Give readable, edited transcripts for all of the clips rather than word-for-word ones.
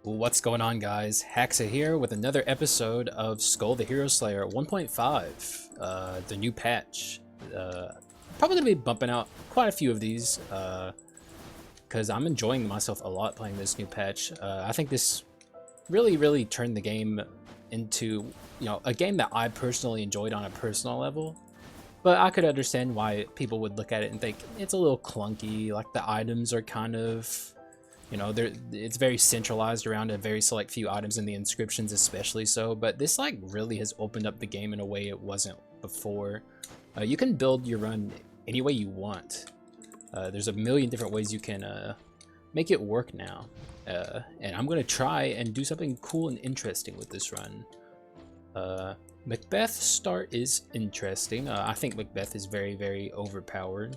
What's going on, guys? Haxa here with another episode of Skul the Hero Slayer 1.5, the new patch. Probably gonna be bumping out quite a few of these because I'm enjoying myself a lot playing this new patch. I think this really turned the game into, a game that I personally enjoyed on a personal level. But I could understand why people would look at it and think it's a little clunky, like the items are kind of, it's very centralized around a very select few items, and the inscriptions especially so. But this really has opened up the game in a way it wasn't before. You can build your run any way you want. There's a million different ways you can make it work now. And I'm going to try and do something cool and interesting with this run. Macbeth's start is interesting. I think Macbeth is very overpowered.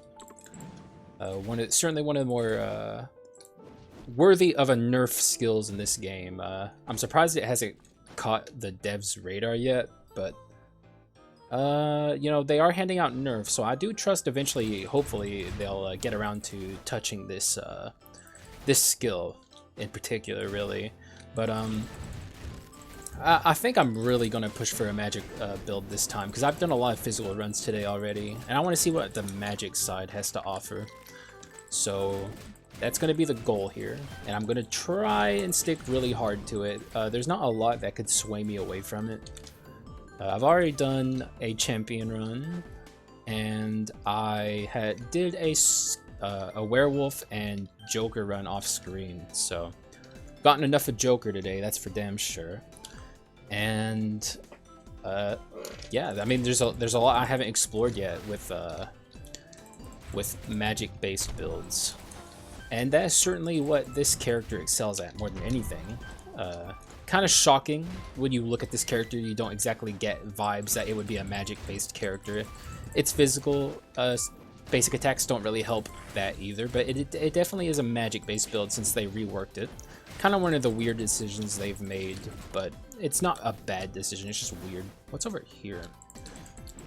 Certainly one of the more worthy of a nerf skills in this game. I'm surprised it hasn't caught the devs' radar yet, but they are handing out nerfs, so I do trust eventually, hopefully, they'll get around to touching this this skill in particular, really. But I think I'm really gonna push for a magic build this time, because I've done a lot of physical runs today already, and I want to see what the magic side has to offer. So that's going to be the goal here, and I'm going to try and stick really hard to it. There's not a lot that could sway me away from it. I've already done a champion run, and I did a werewolf and Joker run off screen, so gotten enough of Joker today, that's for damn sure. And yeah, I mean, there's a lot I haven't explored yet with magic-based builds. And that is certainly what this character excels at more than anything. Kind of shocking when you look at this character, you don't exactly get vibes that it would be a magic-based character. Its physical basic attacks don't really help that either, but it definitely is a magic-based build since they reworked it. Kind of one of the weird decisions they've made, but it's not a bad decision, it's just weird. What's over here?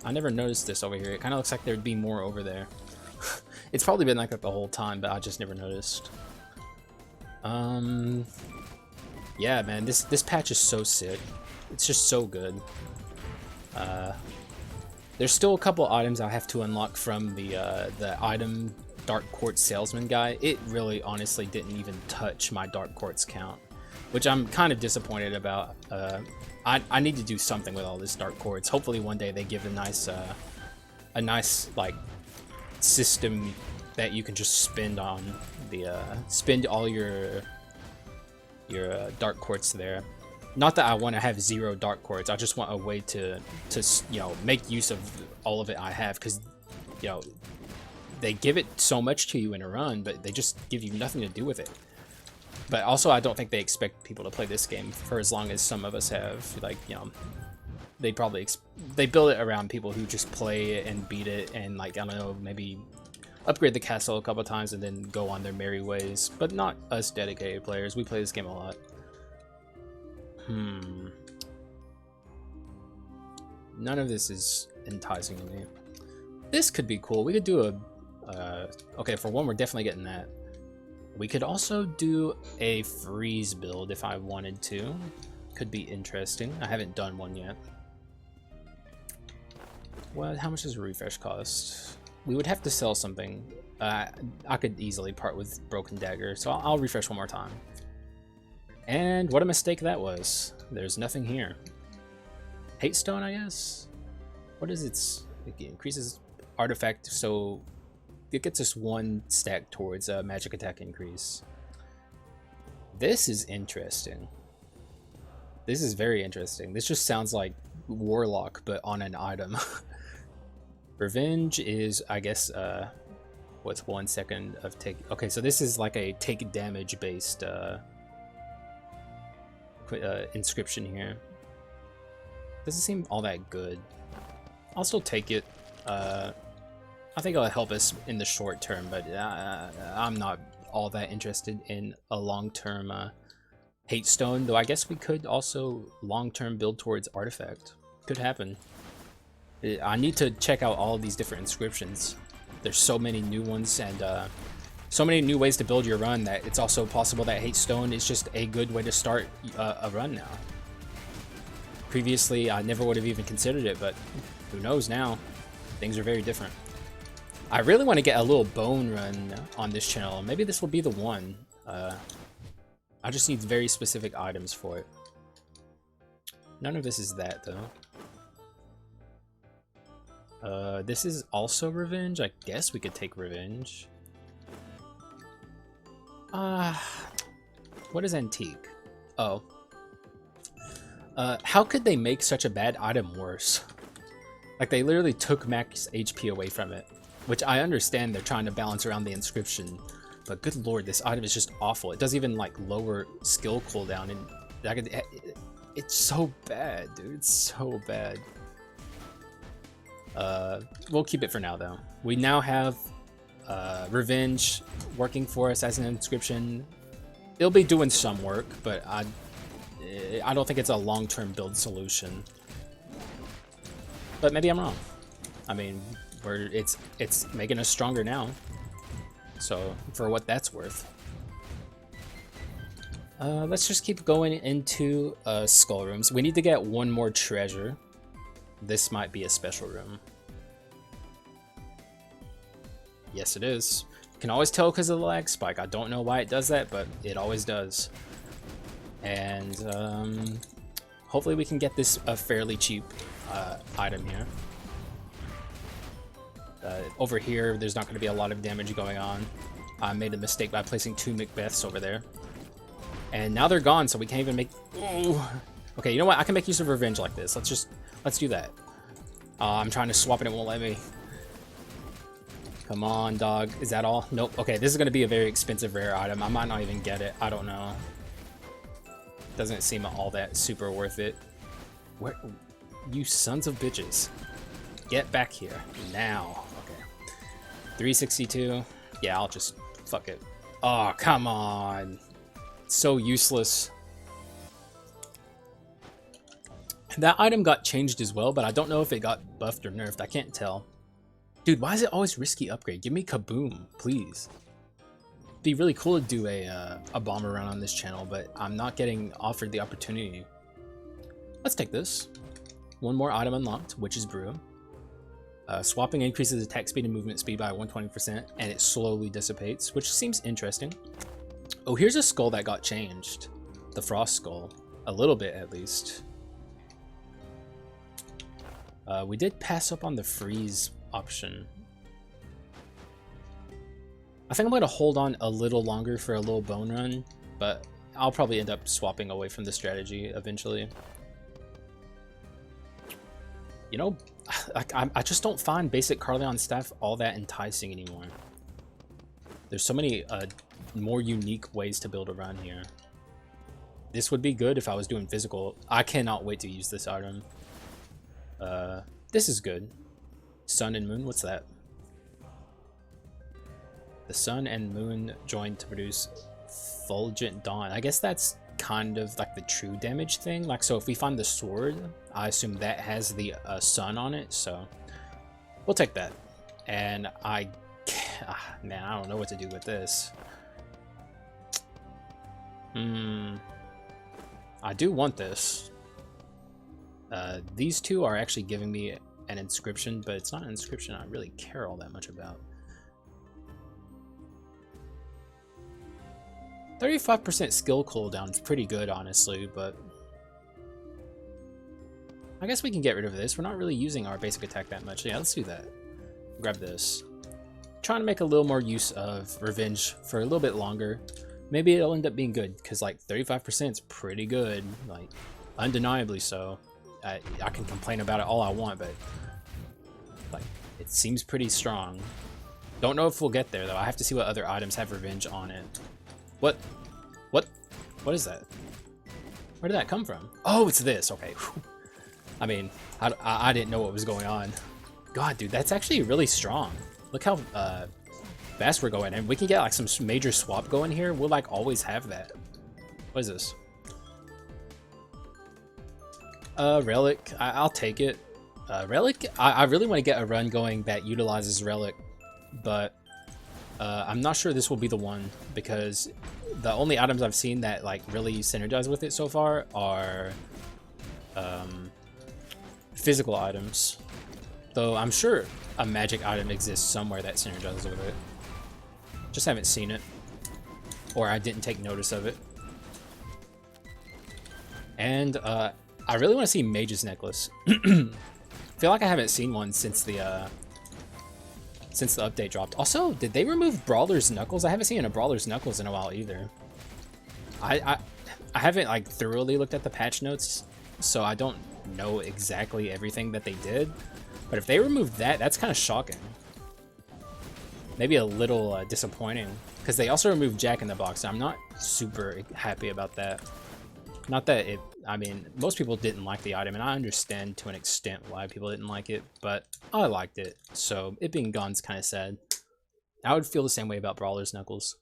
I never noticed this over here. It kind of looks like there'd be more over there. It's probably been like that the whole time, but I just never noticed. Yeah, man, this patch is so sick. It's just so good. There's still a couple items I have to unlock from the item Dark Quartz Salesman guy. It really, honestly, didn't even touch my Dark Quartz count, which I'm kind of disappointed about. I need to do something with all this Dark Quartz. Hopefully, one day they give a nice like system that you can just spend on spend all your Dark Quartz there. Not that I want to have 0 Dark Quartz. I just want a way to make use of all of it I have, because they give it so much to you in a run, but they just give you nothing to do with it. But also, I don't think they expect people to play this game for as long as some of us have. They probably they build it around people who just play it and beat it, and I don't know, maybe upgrade the castle a couple times and then go on their merry ways. But not us dedicated players. We play this game a lot. None of this is enticing to me. This could be cool. We could do a okay, for one, we're definitely getting that. We could also do a freeze build if I wanted to. Could be interesting. I haven't done one yet. Well, how much does a refresh cost? We would have to sell something. I could easily part with Broken Dagger, so I'll refresh one more time. And what a mistake that was. There's nothing here. Hate Stone, I guess? What is its... It increases artifact, so it gets us 1 stack towards a magic attack increase. This is interesting. This is very interesting. This just sounds like Warlock, but on an item. Revenge is, I guess, what's 1 second of take... Okay, so this is like a take damage based inscription here. Doesn't seem all that good. I'll still take it. I think it'll help us in the short term, but I'm not all that interested in a long-term Hate Stone, though I guess we could also long-term build towards Artifact. Could happen. I need to check out all of these different inscriptions. There's so many new ones, and so many new ways to build your run that it's also possible that Hate Stone is just a good way to start a run now. Previously, I never would have even considered it, but who knows now? Things are very different. I really want to get a little bone run on this channel. Maybe this will be the one. I just need very specific items for it. None of this is that, though. This is also revenge. I guess we could take revenge. What is antique? Oh. How could they make such a bad item worse? Like, they literally took max HP away from it. Which I understand they're trying to balance around the inscription. But good lord, this item is just awful. It doesn't even, like, lower skill cooldown. And it's so bad, dude. It's so bad. We'll keep it for now, though. We now have Revenge working for us as an inscription. It'll be doing some work, but I don't think it's a long-term build solution. But maybe I'm wrong. I mean, it's making us stronger now. So, for what that's worth. Let's just keep going into skull rooms. We need to get one more treasure. This might be a special room. Yes, it is. You can always tell because of the lag spike. I don't know why it does that, but it always does. And hopefully we can get this a fairly cheap item here. Over here, there's not going to be a lot of damage going on. I made a mistake by placing 2 Macbeths over there. And now they're gone, so we can't even make... Ooh. Okay, you know what? I can make use of revenge like this. Let's do that. I'm trying to swap and it won't let me. Come on, dog. Is that all? Nope. Okay, this is going to be a very expensive rare item. I might not even get it. I don't know. Doesn't seem all that super worth it. Where... You sons of bitches. Get back here. Now. Okay. 362. Yeah, I'll just... Fuck it. Oh, come on. So useless. That item got changed as well, but I don't know if it got buffed or nerfed. I can't tell. Dude, why is it always risky upgrade? Give me Kaboom, please. It'd be really cool to do a bomber run on this channel, but I'm not getting offered the opportunity. Let's take this. One more item unlocked, Witch's Brew. Swapping increases attack speed and movement speed by 120%, and it slowly dissipates, which seems interesting. Oh, here's a skull that got changed. The Frost Skull. A little bit, at least. We did pass up on the freeze option. I think I'm going to hold on a little longer for a little bone run, but I'll probably end up swapping away from the strategy eventually. You know, I just don't find basic Carleon staff all that enticing anymore. There's so many more unique ways to build a run here. This would be good if I was doing physical. I cannot wait to use this item. This is good. Sun and Moon, what's that? The Sun and Moon joined to produce Fulgent Dawn. I guess that's kind of like the true damage thing. Like, so if we find the sword, I assume that has the sun on it, so we'll take that. And man, I don't know what to do with this. I do want this. These two are actually giving me an inscription, but it's not an inscription I really care all that much about. 35% skill cooldown is pretty good, honestly, but I guess we can get rid of this. We're not really using our basic attack that much. Yeah, let's do that. Grab this. Trying to make a little more use of revenge for a little bit longer. Maybe it'll end up being good, because like 35% is pretty good, like undeniably so. I can complain about it all I want, but like it seems pretty strong. Don't know if we'll get there though. I have to see what other items have revenge on it. What is that? Where did that come from? Oh, it's this. Okay. I mean, I didn't know what was going on. God, dude, that's actually really strong. Look how fast we're going, and we can get like some major swap going here. We'll like always have that. What is this? Relic. I'll take it. Relic. I really want to get a run going that utilizes Relic, but I'm not sure this will be the one because the only items I've seen that like really synergize with it so far are physical items. Though I'm sure a magic item exists somewhere that synergizes with it. Just haven't seen it. Or I didn't take notice of it. And I really want to see Mage's Necklace. I feel like I haven't seen one since the update dropped. Also, did they remove Brawler's Knuckles? I haven't seen a Brawler's Knuckles in a while either. I haven't like thoroughly looked at the patch notes, so I don't know exactly everything that they did. But if they removed that, that's kind of shocking. Maybe a little disappointing, because they also removed Jack in the Box. I'm not super happy about that. Not that it, I mean, most people didn't like the item, and I understand to an extent why people didn't like it, but I liked it, so it being gone's kind of sad. I would feel the same way about Brawler's Knuckles.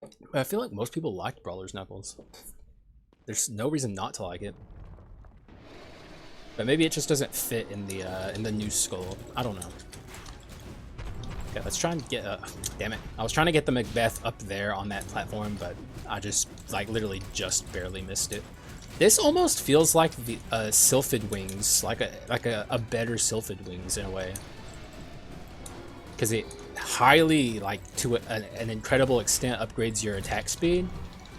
But I feel like most people liked Brawler's Knuckles. There's no reason not to like it. But maybe it just doesn't fit in the new Skul. I don't know. Okay, let's try and get, damn it. I was trying to get the Macbeth up there on that platform, but I just, like, literally just barely missed it. This almost feels like the Sylphid Wings, like a better Sylphid Wings in a way. Because it highly, like, to an incredible extent upgrades your attack speed,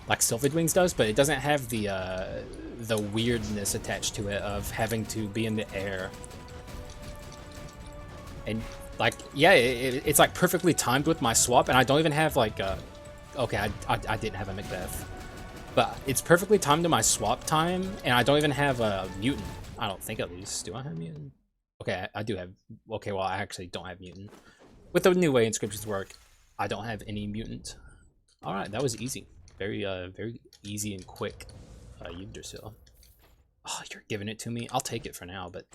like Sylphid Wings does, but it doesn't have the weirdness attached to it of having to be in the air. And like, yeah, it's like perfectly timed with my swap, and I don't even have like okay, I didn't have a Macbeth, but it's perfectly timed to my swap time, and I don't even have a mutant. I don't think, at least. Do I have mutant? Okay, I do have. Okay, well, I actually don't have mutant. With the new way inscriptions work, I don't have any mutant. All right, that was easy. Very very easy and quick. Yggdrasil. Oh, you're giving it to me. I'll take it for now, but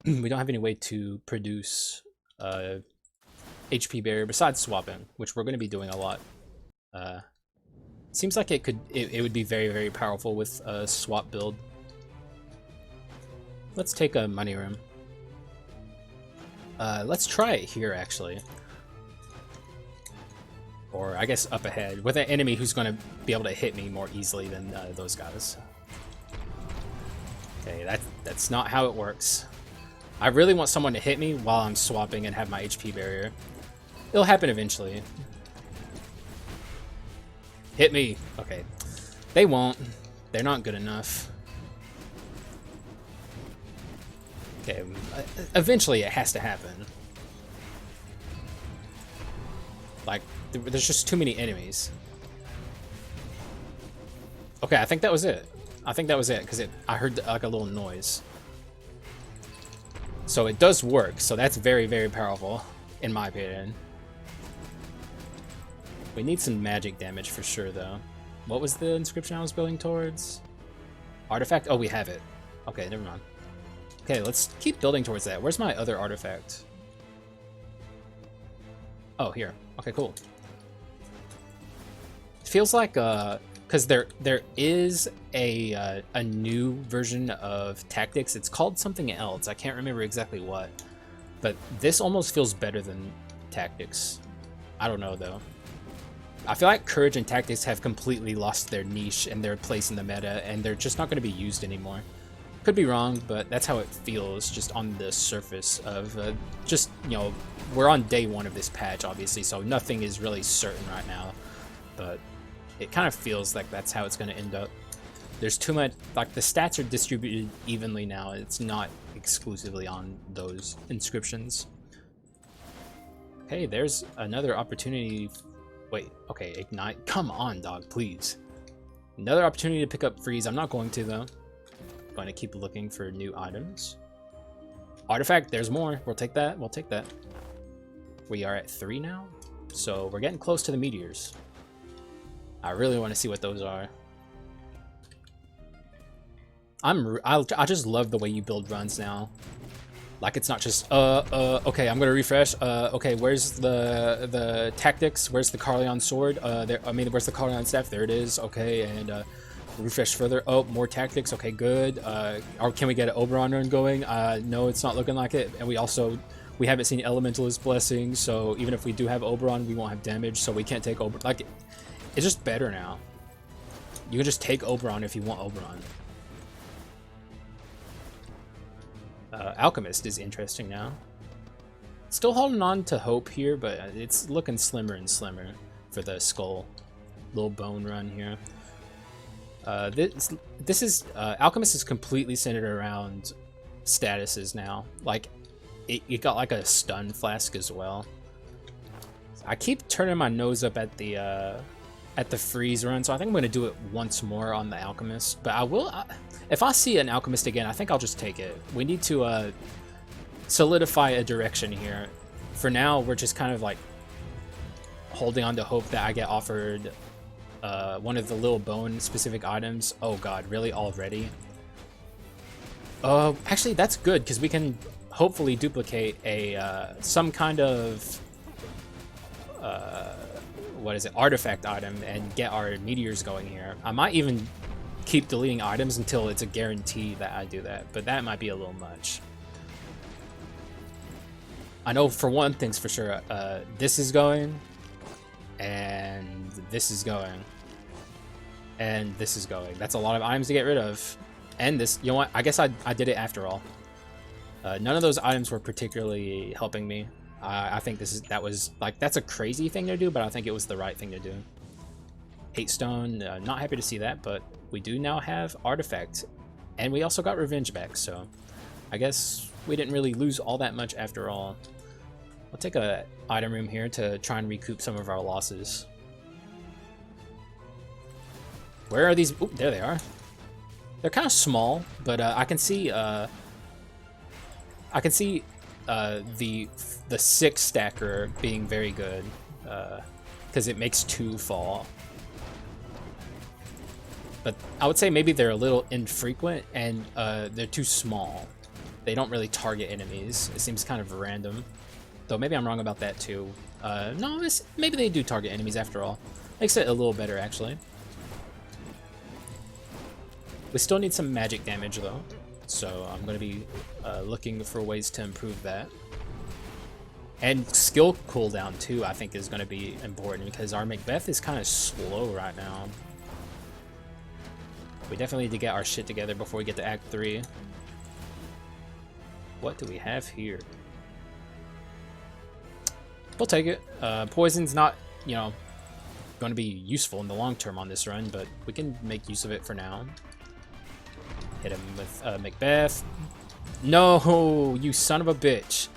we don't have any way to produce HP barrier besides swapping, which we're going to be doing a lot. Seems like it would be very, very powerful with a swap build. Let's take a money room. Let's try it here, actually. Or I guess up ahead with an enemy who's going to be able to hit me more easily than those guys. Okay, that's not how it works. I really want someone to hit me while I'm swapping and have my HP barrier. It'll happen eventually. Hit me. Okay. They won't. They're not good enough. Okay, eventually it has to happen. Like, there's just too many enemies. Okay, I think that was it. I think that was it, because I heard like a little noise. So it does work, so that's very, very powerful, in my opinion. We need some magic damage for sure, though. What was the inscription I was building towards? Artifact? Oh, we have it. Okay, never mind. Okay, let's keep building towards that. Where's my other artifact? Oh, here. Okay, cool. It feels like, because there is a new version of tactics. It's called something else. I can't remember exactly what, but this almost feels better than tactics. I don't know though. I feel like courage and tactics have completely lost their niche and their place in the meta, and they're just not going to be used anymore. Could be wrong, but that's how it feels just on the surface of just, you know, we're on day one of this patch, obviously, so nothing is really certain right now, but it kind of feels like that's how it's going to end up. There's too much, like, the stats are distributed evenly now. It's not exclusively on those inscriptions. Hey, there's another opportunity. Wait, okay, ignite. Come on, dog, please. Another opportunity to pick up freeze. I'm not going to, though. I'm going to keep looking for new items. Artifact, there's more. We'll take that. We'll take that. We are at 3 now, so we're getting close to the meteors. I really want to see what those are. I just love the way you build runs now. Like, it's not just okay, I'm gonna refresh. Okay, where's the tactics? Where's the Carleon sword? Where's the Carleon staff? There it is. Okay, and refresh further. Oh, more tactics. Okay, good. Or can we get an Oberon run going? No, it's not looking like it. And we We haven't seen Elementalist Blessing, so even if we do have Oberon, we won't have damage, so we can't take Oberon. Like, it's just better now. You can just take Oberon if you want Oberon. Alchemist is interesting now. Still holding on to hope here, but it's looking slimmer and slimmer for the Skul. Little bone run here. This is Alchemist is completely centered around statuses now. Like, it got like a stun flask as well. I keep turning my nose up at the freeze run, so I think I'm gonna do it once more on the Alchemist. But I will, if I see an Alchemist again, I think I'll just take it. We need to solidify a direction here. For now, we're just kind of like holding on to hope that I get offered one of the little bone specific items. Oh god, really already? Actually that's good, because we can hopefully duplicate a some kind of what is it, artifact item and get our meteors going here. I might even keep deleting items until it's a guarantee that I do that, but that might be a little much. I know for one thing's for sure, this is going, and this is going, and this is going. That's a lot of items to get rid of. And this, you know what, I guess I did it after all. None of those items were particularly helping me. I think that was like, that's a crazy thing to do, but I think it was the right thing to do. Hate Stone, not happy to see that, but we do now have Artifact, and we also got Revenge back, so I guess we didn't really lose all that much after all. I'll take a item room here to try and recoup some of our losses. Where are these? Oop, there they are. They're kind of small, but I can see the 6 stacker being very good, because it makes 2 fall. But I would say maybe they're a little infrequent, and they're too small. They don't really target enemies. It seems kind of random. Though maybe I'm wrong about that too. No, maybe they do target enemies after all. Makes it a little better, actually. We still need some magic damage though, so I'm going to be looking for ways to improve that. And skill cooldown too, I think, is going to be important, because our Macbeth is kind of slow right now. We definitely need to get our shit together before we get to Act 3. What do we have here? We'll take it. Poison's not, you know, going to be useful in the long term on this run, but we can make use of it for now. Hit him with Macbeth. No, you son of a bitch.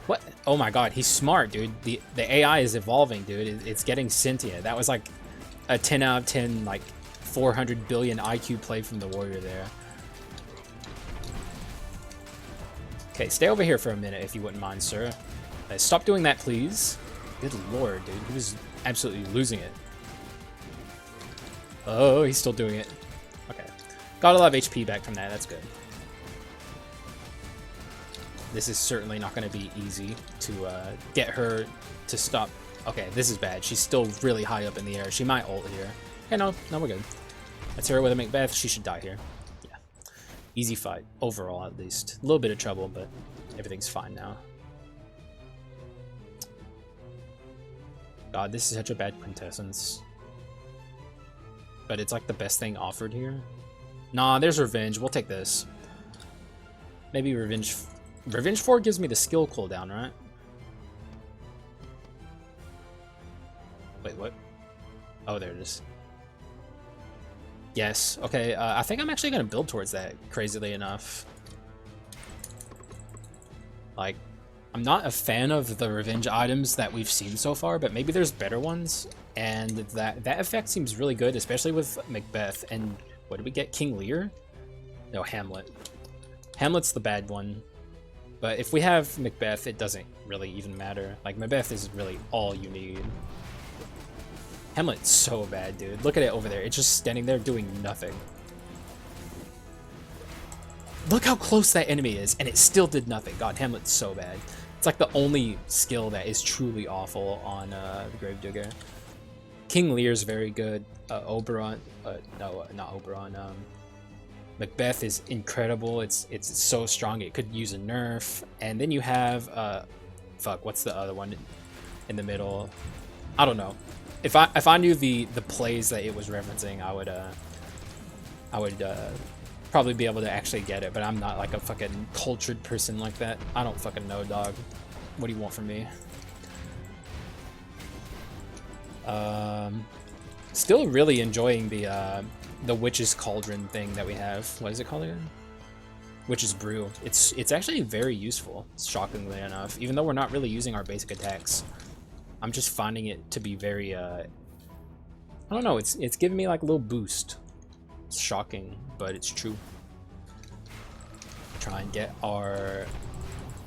What? Oh my god, he's smart, dude. The AI is evolving, dude. It's getting sentient. That was like a 10 out of 10, like 400 billion IQ play from the warrior there. Okay, stay over here for a minute if you wouldn't mind, sir. Stop doing that, please. Good lord, dude. He was absolutely losing it. Oh, he's still doing it. Okay. Got a lot of HP back from that. That's good. This is certainly not going to be easy to get her to stop. Okay, this is bad. She's still really high up in the air. She might ult here. Okay, no, we're good. Let's hit her with a Macbeth. She should die here. Yeah. Easy fight, overall at least. A little bit of trouble, but everything's fine now. God, this is such a bad quintessence. But it's like the best thing offered here. Nah, there's Revenge. We'll take this. Maybe Revenge. Revenge 4 gives me the skill cooldown, right? Wait, what? Oh, there it is. Yes. Okay, I think I'm actually going to build towards that, crazily enough. Like, I'm not a fan of the revenge items that we've seen so far, but maybe there's better ones, and that effect seems really good, especially with Macbeth. And what did we get? King Lear? No, Hamlet. Hamlet's the bad one. But if we have Macbeth, it doesn't really even matter. Like, Macbeth is really all you need. Hamlet's so bad, dude. Look at it over there. It's just standing there doing nothing. Look how close that enemy is, and it still did nothing. God, Hamlet's so bad. It's like the only skill that is truly awful on the Gravedigger. King Lear's very good. Oberon, no, not Oberon. Macbeth is incredible. It's so strong it could use a nerf. And then you have fuck, what's the other one in the middle? I don't know. If I knew the plays that it was referencing, I would probably be able to actually get it, but I'm not like a fucking cultured person like that. I don't fucking know, dog. What do you want from me? Still really enjoying the Witch's Cauldron thing that we have. What is it called again? Witch's Brew. It's actually very useful, shockingly enough, even though we're not really using our basic attacks. I'm just finding it to be very I don't know, it's giving me like a little boost. It's shocking, but it's true. Try and get our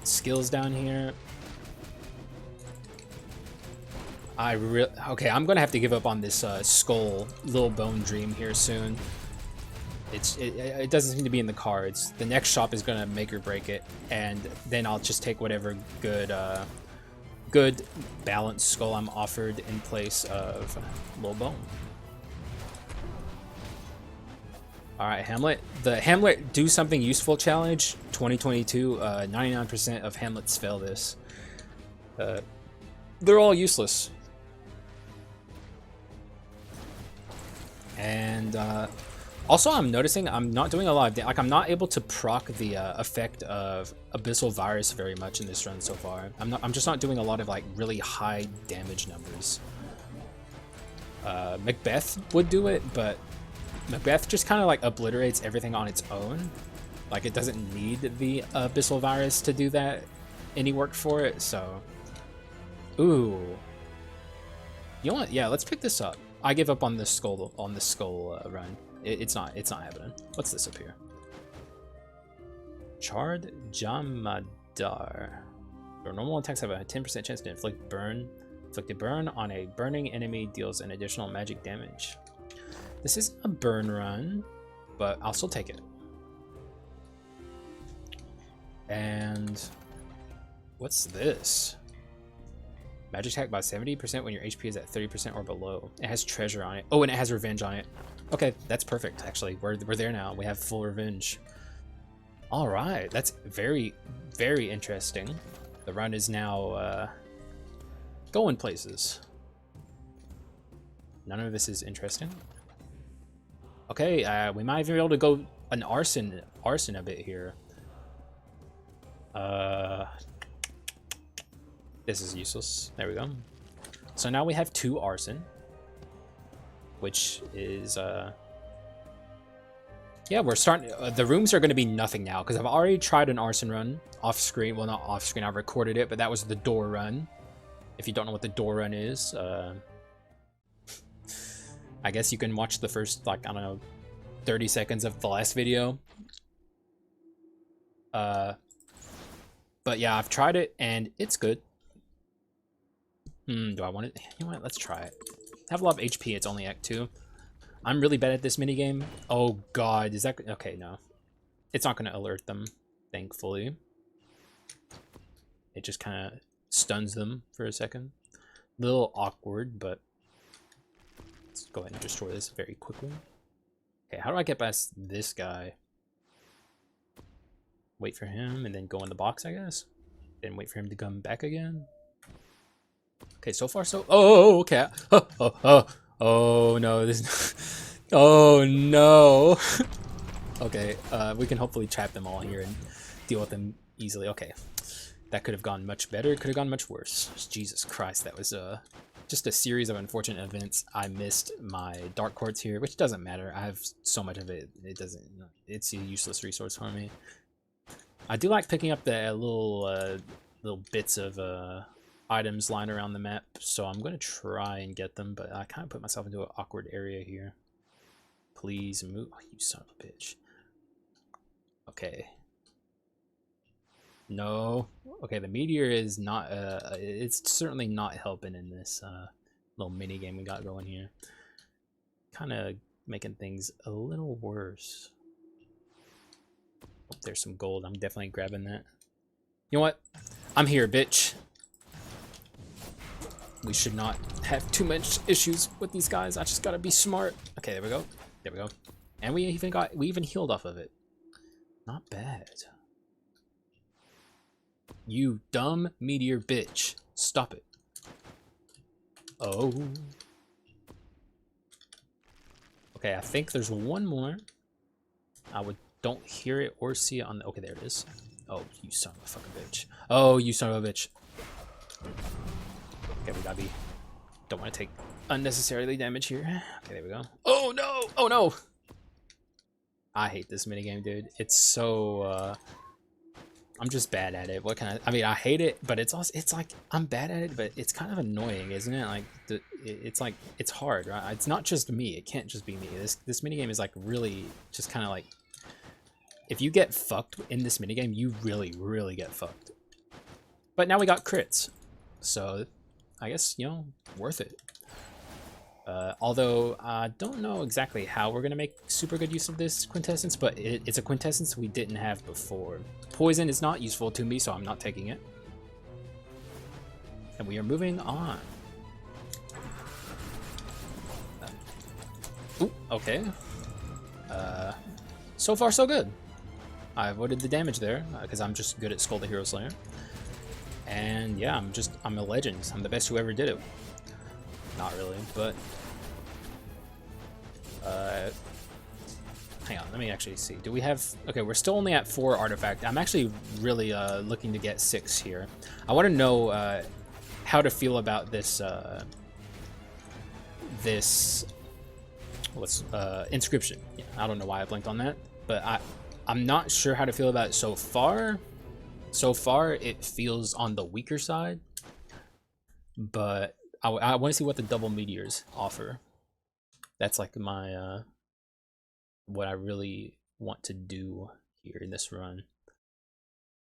skills down here. Okay, I'm gonna have to give up on this Skul little bone dream here soon. It doesn't seem to be in the cards. The next shop is gonna make or break it, and then I'll just take whatever good balanced skull I'm offered in place of little bone. All right, Hamlet. The Hamlet Do Something Useful challenge 2022. 99% of Hamlets fail this. They're all useless. And also, I'm noticing I'm not doing a lot of I'm not able to proc the effect of Abyssal Virus very much in this run so far. I'm just not doing a lot of like really high damage numbers. Macbeth would do it, but Macbeth just kind of like obliterates everything on its own. Like it doesn't need the Abyssal Virus to do that any work for it. So, ooh, you know what? Yeah, let's pick this up. I give up on the skull run. It's not happening. What's this up here? Charred Jamadar. Your normal attacks have a 10% chance to inflict burn. Inflicted burn on a burning enemy deals an additional magic damage. This isn't a burn run, but I'll still take it. And what's this? Magic attack by 70% when your HP is at 30% or below. It has treasure on it. Oh, and it has revenge on it. Okay, that's perfect, actually. We're there now. We have full revenge. All right, that's very, very interesting. The run is now going places. None of this is interesting. Okay, we might even be able to go an arson a bit here. This is useless. There we go. So now we have 2 arson, which is yeah, we're starting. The rooms are going to be nothing now because I've already tried an arson run off screen. Well, not off screen. I recorded it, but that was the door run. If you don't know what the door run is, I guess you can watch the first, like, I don't know, 30 seconds of the last video. But yeah, I've tried it and it's good. Do I want it? You know what? Let's try it. I have a lot of HP. It's only Act 2. I'm really bad at this minigame. Oh god, is that okay? No, it's not going to alert them, thankfully. It just kind of stuns them for a second. A little awkward, but let's go ahead and destroy this very quickly. Okay, how do I get past this guy? Wait for him and then go in the box, I guess. Then wait for him to come back again. Okay, so far so. Oh, okay. Oh no, this. Oh no. Okay, we can hopefully trap them all here and deal with them easily. Okay, that could have gone much better. It could have gone much worse. Jesus Christ, that was just a series of unfortunate events. I missed my dark quartz here, which doesn't matter. I have so much of it. It doesn't. It's a useless resource for me. I do like picking up the little bits of items lying around the map, so I'm going to try and get them, but I kind of put myself into an awkward area here. Please move. Oh, you son of a bitch. Okay. No. Okay, the meteor is not, it's certainly not helping in this little mini game we got going here. Kind of making things a little worse. Oh, there's some gold. I'm definitely grabbing that. You know what? I'm here, bitch. We should not have too much issues with these guys. I just gotta be smart. Okay, there we go. There we go. And we even healed off of it. Not bad. You dumb meteor bitch. Stop it. Oh. Okay, I think there's one more. Don't hear it or see it on the... Okay, there it is. Oh, you son of a fucking bitch. Oh, you son of a bitch. Okay, we gotta be... Don't want to take unnecessarily damage here. Okay, there we go. Oh, no! Oh, no! I hate this minigame, dude. It's so... I'm just bad at it. What kind of... I mean, I hate it, but it's also... It's like, I'm bad at it, but it's kind of annoying, isn't it? Like, it's like... It's hard, right? It's not just me. It can't just be me. This minigame is like really just kind of like... If you get fucked in this minigame, you really, really get fucked. But now we got crits. So, I guess, you know, worth it. Although, I don't know exactly how we're going to make super good use of this quintessence, but it's a quintessence we didn't have before. Poison is not useful to me, so I'm not taking it. And we are moving on. Ooh, okay. So far, so good. I avoided the damage there because I'm just good at Skul the Hero Slayer. And yeah, I'm a legend. I'm the best who ever did it. Not really, but hang on, let me actually see. Do we have... Okay, we're still only at 4 artifact. I'm actually really looking to get 6 here. I want to know how to feel about this inscription. Yeah, I don't know why I blinked on that, but I'm not sure how to feel about it so far. So far, it feels on the weaker side, but I want to see what the double meteors offer. That's like my what I really want to do here in this run.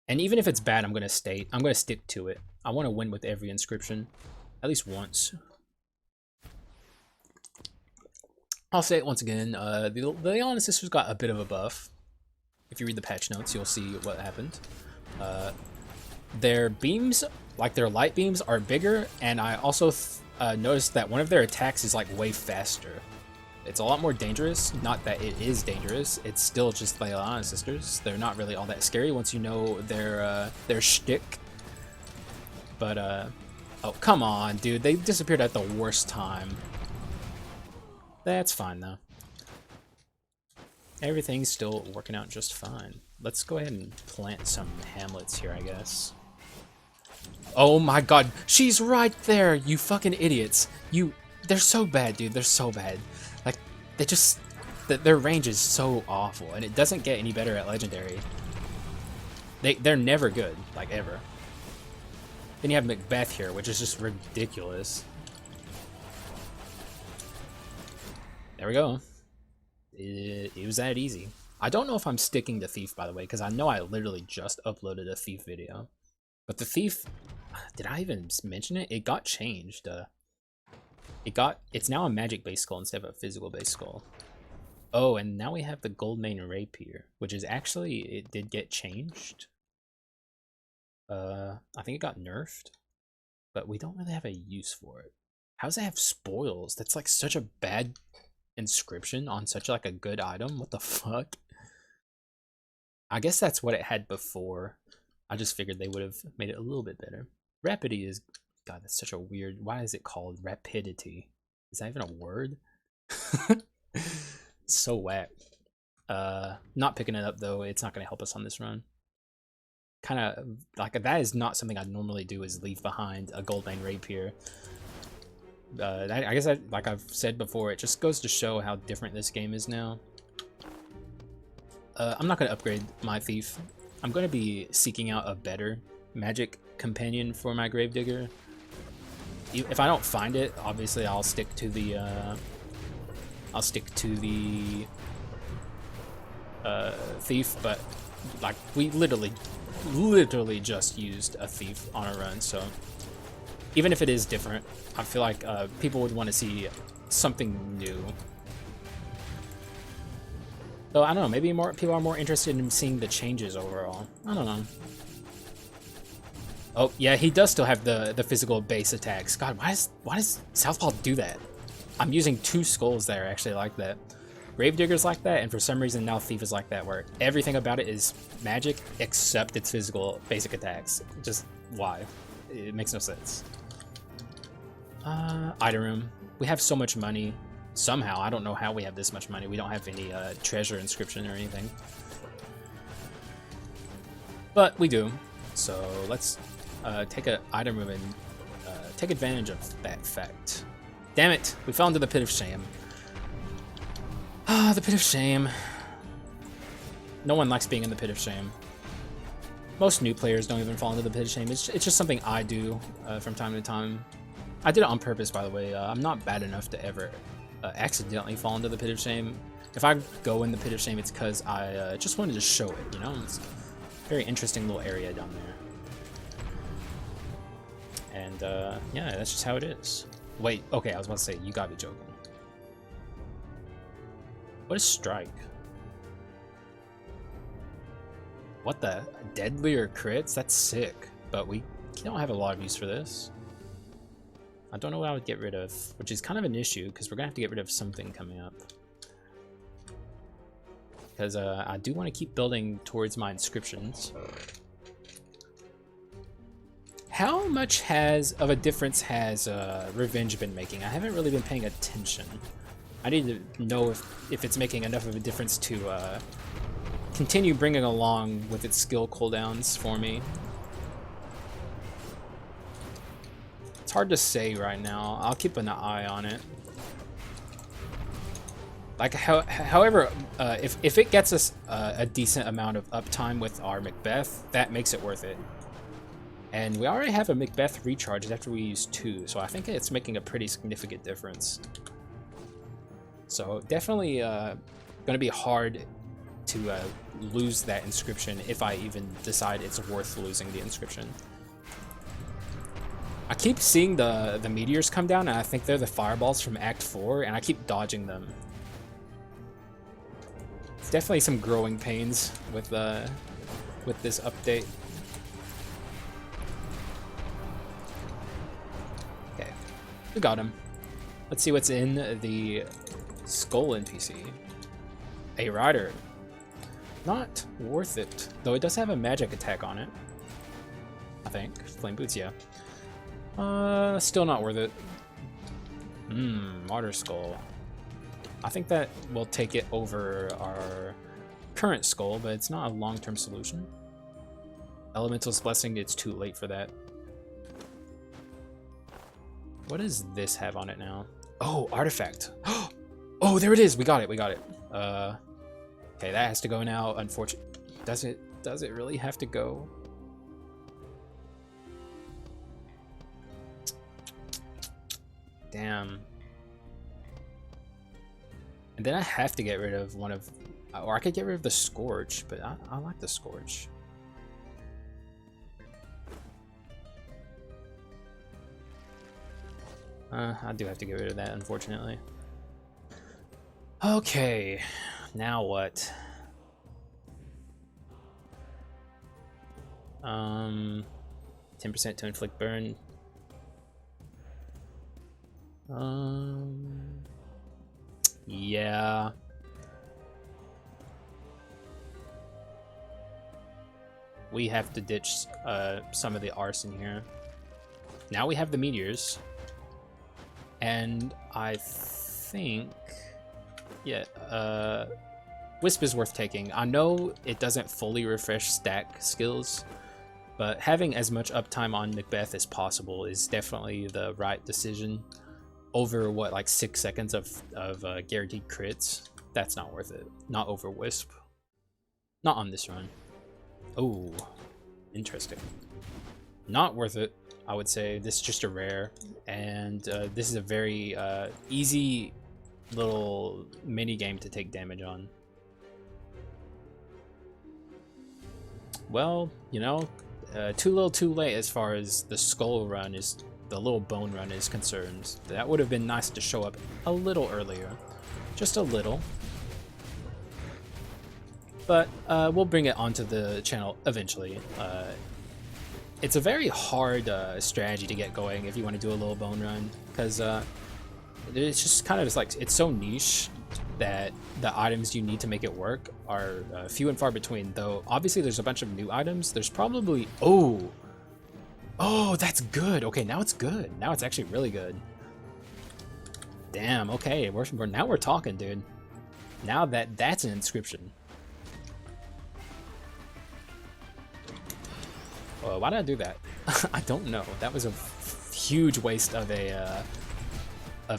And even if it's bad, I'm gonna stick to it. I want to win with every inscription, at least once. I'll say it once again. The Leon Sisters got a bit of a buff. If you read the patch notes, you'll see what happened. Their beams, like their light beams, are bigger, and I also noticed that one of their attacks is like way faster. It's a lot more dangerous. Not that it is dangerous. It's still just the Leon Sisters. They're not really all that scary once you know their shtick. But oh come on, dude! They disappeared at the worst time. That's fine though. Everything's still working out just fine. Let's go ahead and plant some hamlets here, I guess. Oh my god, she's right there, you fucking idiots. They're so bad, dude, they're so bad. Like, their range is so awful, and it doesn't get any better at Legendary. They're never good, like, ever. Then you have Macbeth here, which is just ridiculous. There we go. It was that easy. I don't know if I'm sticking to Thief, by the way, because I know I literally just uploaded a Thief video. But the Thief, did I even mention it? It got changed. It's now a magic-based skull instead of a physical-based skull. Oh, and now we have the Goldmane Rapier, which is actually, it did get changed. I think it got nerfed, but we don't really have a use for it. How does it have spoils? That's like such a bad inscription on such like a good item. What the fuck? I guess that's what it had before. I just figured they would have made it a little bit better. Rapidity is... God, that's such a weird... Why is it called rapidity? Is that even a word? So whack. Not picking it up though. It's not going to help us on this run. Kind of like that is not something I'd normally do, is leave behind a Goldmane Rapier. I guess like I've said before, it just goes to show how different this game is now. I'm not going to upgrade my Thief. I'm going to be seeking out a better magic companion for my Gravedigger. If I don't find it, obviously I'll stick to the Thief, but like we literally just used a Thief on a run, so even if it is different, I feel like people would want to see something new. So I don't know, maybe more people are more interested in seeing the changes overall. I don't know. Oh yeah, he does still have the physical base attacks. God, why does Southpaw do that? I'm using 2 skulls there, actually like that. Gravedigger's like that, and for some reason now Thief is like that, where everything about it is magic except its physical basic attacks. Just why? It makes no sense. Item room. We have so much money. Somehow, I don't know how we have this much money. We don't have any treasure inscription or anything. But we do. So let's take an item room and take advantage of that fact. Damn it! We fell into the pit of shame. Ah, the pit of shame. No one likes being in the pit of shame. Most new players don't even fall into the pit of shame. It's just something I do from time to time. I did it on purpose, by the way. I'm not bad enough to ever accidentally fall into the pit of shame. If I go in the pit of shame, it's because I just wanted to show it, you know? It's a very interesting little area down there. And yeah, that's just how it is. Wait, okay, I was about to say, you gotta be joking. What is strike? What the? Deadlier crits? That's sick. But we don't have a lot of use for this. I don't know what I would get rid of, which is kind of an issue because we're gonna have to get rid of something coming up. Because I do want to keep building towards my inscriptions. How much of a difference has Revenge been making? I haven't really been paying attention. I need to know if it's making enough of a difference to continue bringing along with its skill cooldowns for me. It's hard to say right now. I'll keep an eye on it. Like, however, if it gets us a decent amount of uptime with our Macbeth, that makes it worth it. And we already have a Macbeth recharge after we use 2, so I think it's making a pretty significant difference. So definitely gonna be hard to lose that inscription if I even decide it's worth losing the inscription. I keep seeing the meteors come down, and I think they're the fireballs from Act 4, and I keep dodging them. It's definitely some growing pains with this update. Okay, we got him. Let's see what's in the Skul NPC. A rider. Not worth it, though it does have a magic attack on it. I think. Flame boots, yeah. Still not worth it. Martyr Skull. I think that will take it over our current skull, but it's not a long-term solution. Elemental's Blessing, it's too late for that. What does this have on it now? Oh, artifact. Oh, there it is. We got it. We got it. Okay, that has to go now. Unfortunately, does it really have to go? Damn. And then I have to get rid of one of, or I could get rid of the Scourge, but I like the Scourge. I do have to get rid of that, unfortunately. Okay, now what? 10% to inflict burn. Yeah. We have to ditch some of the arson here. Now we have the meteors. And I think, yeah, Wisp is worth taking. I know it doesn't fully refresh stack skills, but having as much uptime on Macbeth as possible is definitely the right decision. Over what, like 6 seconds of guaranteed crits? That's not worth it. Not over Wisp. Not on this run. Oh, interesting. Not worth it, I would say. This is just a rare, and this is a very easy little mini game to take damage on. Well, you know, too little too late as far as the skull run is, the little bone run is concerned. That would have been nice to show up a little earlier. Just a little. But we'll bring it onto the channel eventually. It's a very hard strategy to get going if you want to do a little bone run, because it's just kind of just like, it's so niche. that the items you need to make it work are few and far between, though obviously there's a bunch of new items. There's probably... Oh, that's good. Okay, now it's good. Now it's actually really good. Damn, okay, now we're talking, dude. Now that's an inscription. Oh, why did I do that? I don't know. That was a huge waste of a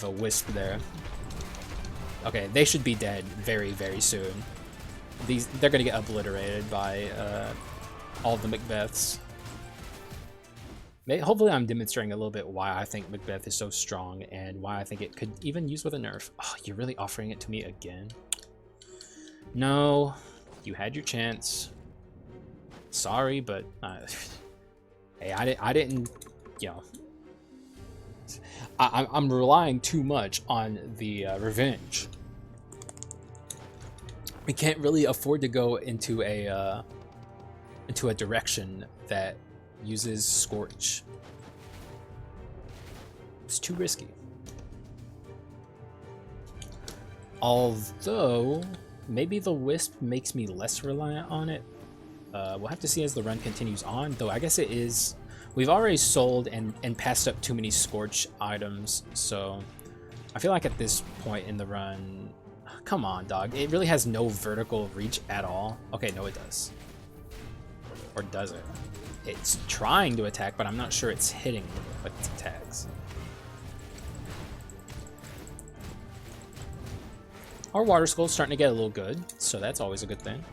wisp there. Okay, they should be dead very, very soon. They're gonna get obliterated by all the Macbeths. Hopefully I'm demonstrating a little bit why I think Macbeth is so strong and why I think it could even use with a nerf. Oh, you're really offering it to me again? No, you had your chance. Sorry, but hey, I didn't, you know. I'm relying too much on the revenge. We can't really afford to go into a direction that uses Scorch. It's too risky. Although maybe the Wisp makes me less reliant on it. We'll have to see as the run continues on, though I guess it is... We've already sold and passed up too many Scorch items, so I feel like at this point in the run... Come on, dog. It really has no vertical reach at all. Okay, no, it does. Or does it? It's trying to attack, but I'm not sure it's hitting with its attacks. Our Water Skull's starting to get a little good, so that's always a good thing.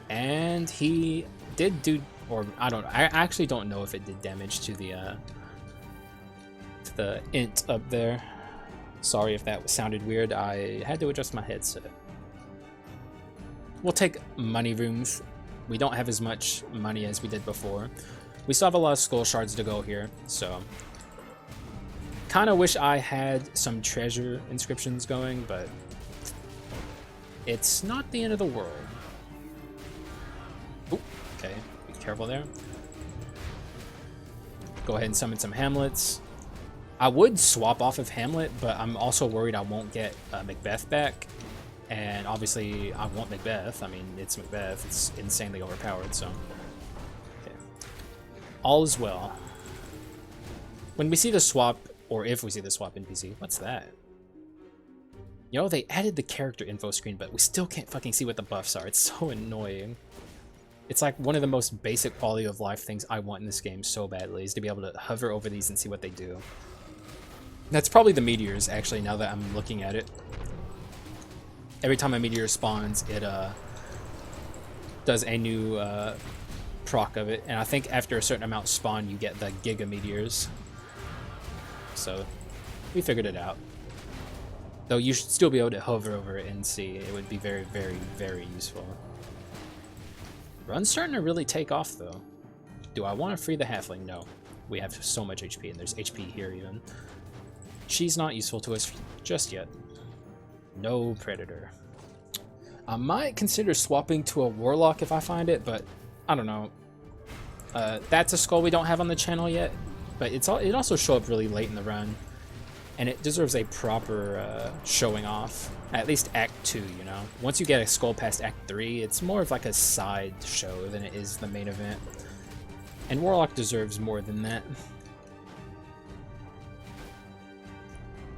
And he did do, or I actually don't know if it did damage to the int up there. Sorry if that sounded weird. I had to adjust my headset. We'll take money rooms. We don't have as much money as we did before. We still have a lot of skull shards to go here, so kind of wish I had some treasure inscriptions going, but it's not the end of the world. Ooh, okay, be careful there. Go ahead and summon some Hamlets. I would swap off of Hamlet, but I'm also worried I won't get Macbeth back. And obviously, I want Macbeth. I mean, it's Macbeth. It's insanely overpowered, so... Okay. All is well. When we see the swap, or if we see the swap NPC, what's that? You know, they added the character info screen, but we still can't fucking see what the buffs are. It's so annoying. It's like one of the most basic quality of life things I want in this game so badly, is to be able to hover over these and see what they do. That's probably the Meteors, actually, now that I'm looking at it. Every time a meteor spawns, it does a new proc of it, and I think after a certain amount spawn, you get the Giga Meteors. So, we figured it out. Though you should still be able to hover over it and see. It would be very, very, very useful. Run's starting to really take off, though. Do I want to free the Halfling? No. We have so much HP, and there's HP here, even. She's not useful to us just yet. No Predator. I might consider swapping to a Warlock if I find it, but I don't know. That's a skull we don't have on the channel yet, but it also show up really late in the run, and it deserves a proper showing off. At least Act 2, you know? Once you get a skull past Act 3, it's more of like a side show than it is the main event. And Warlock deserves more than that.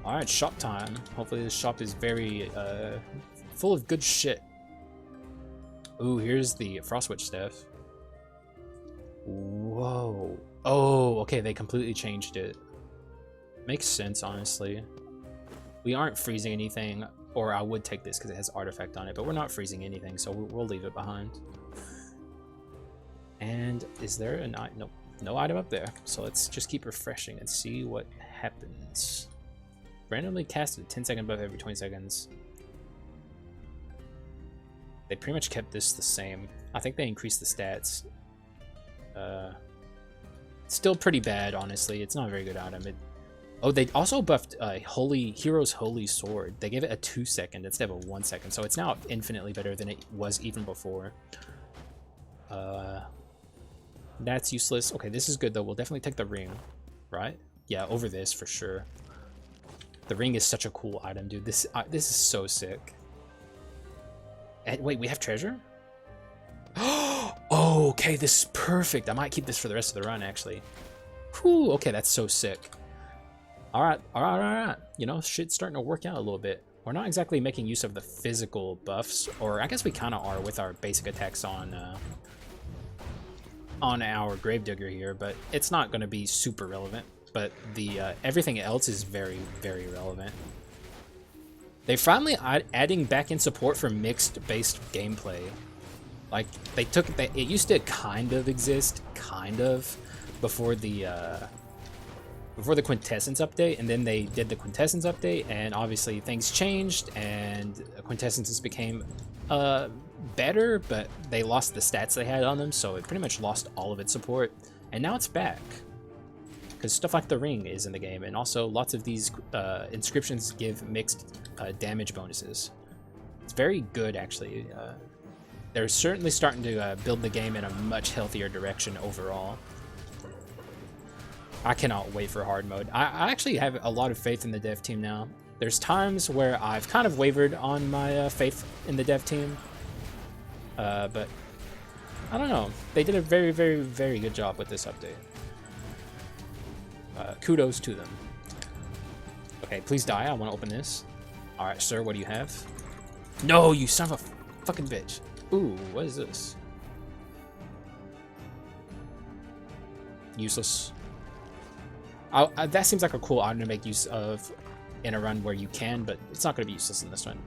Alright, shop time. Hopefully this shop is very full of good shit. Ooh, here's the Frostwitch staff. Whoa. Oh, okay, they completely changed it. Makes sense, honestly. We aren't freezing anything, or I would take this because it has artifact on it, but we're not freezing anything, so we'll leave it behind. And is there an item? Nope, no item up there. So let's just keep refreshing and see what happens. Randomly casted 10-second buff every 20 seconds. They pretty much kept this the same. I think they increased the stats. Still pretty bad, honestly. It's not a very good item. Oh, they also buffed Hero's Holy Sword. They gave it a 2-second instead of a 1-second, so it's now infinitely better than it was even before. That's useless. Okay, this is good though. We'll definitely take the ring, right? Yeah, over this for sure. The ring is such a cool item, dude. This is so sick. Wait, we have treasure? Oh, okay, this is perfect. I might keep this for the rest of the run, actually. Whew, okay, that's so sick. All right. You know, shit's starting to work out a little bit. We're not exactly making use of the physical buffs, or I guess we kind of are with our basic attacks on our Gravedigger here, but it's not going to be super relevant. But the everything else is very, very relevant. They finally adding back in support for mixed-based gameplay. Like, they took it used to kind of exist, before the Quintessence update, and then they did the Quintessence update, and obviously things changed, and Quintessences became better, but they lost the stats they had on them, so it pretty much lost all of its support, and now it's back. Because stuff like the ring is in the game, and also lots of these inscriptions give mixed damage bonuses. It's very good, actually. They're certainly starting to build the game in a much healthier direction overall. I cannot wait for hard mode. I actually have a lot of faith in the dev team now. There's times where I've kind of wavered on my faith in the dev team. But I don't know. They did a very, very, very good job with this update. Kudos to them. Okay, please die. I want to open this. Alright, sir, what do you have? No, you son of a fucking bitch. Ooh, what is this? Useless. That seems like a cool item to make use of in a run where you can, but it's not going to be useless in this one.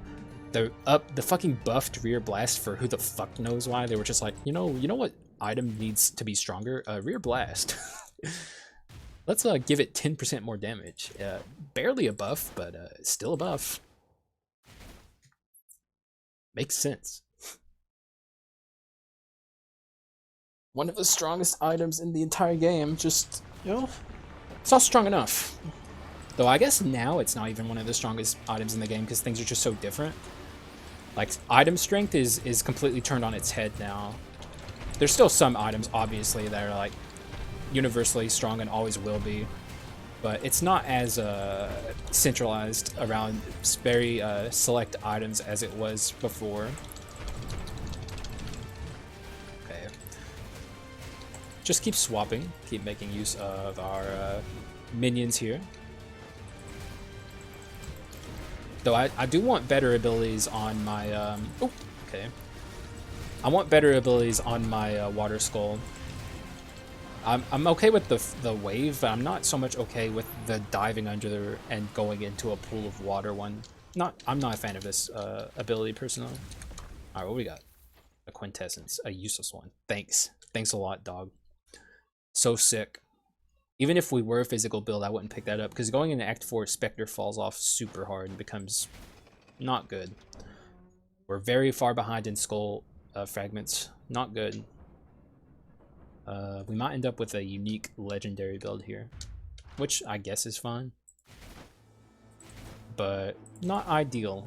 The fucking buffed rear blast, for who the fuck knows why. They were just like, you know what item needs to be stronger? Rear blast. Let's give it 10% more damage. Barely a buff, but still a buff. Makes sense. One of the strongest items in the entire game, just, you know, it's not strong enough. Though I guess now it's not even one of the strongest items in the game because things are just so different. Like, item strength is completely turned on its head now. There's still some items, obviously, that are like universally strong and always will be, but it's not as centralized around very select items as it was before. Okay. Just keep swapping, keep making use of our minions here. Though I do want better abilities on my oh, okay. I want better abilities on my water skull. I'm okay with the wave, but I'm not so much okay with the diving under there and going into a pool of water one. I'm not a fan of this ability personally. All right, what we got? A Quintessence, a useless one. Thanks a lot, dog. So sick. Even if we were a physical build, I wouldn't pick that up because going into Act 4, Spectre falls off super hard and becomes not good. We're very far behind in skull fragments. Not good. We might end up with a unique legendary build here, which I guess is fine, but not ideal.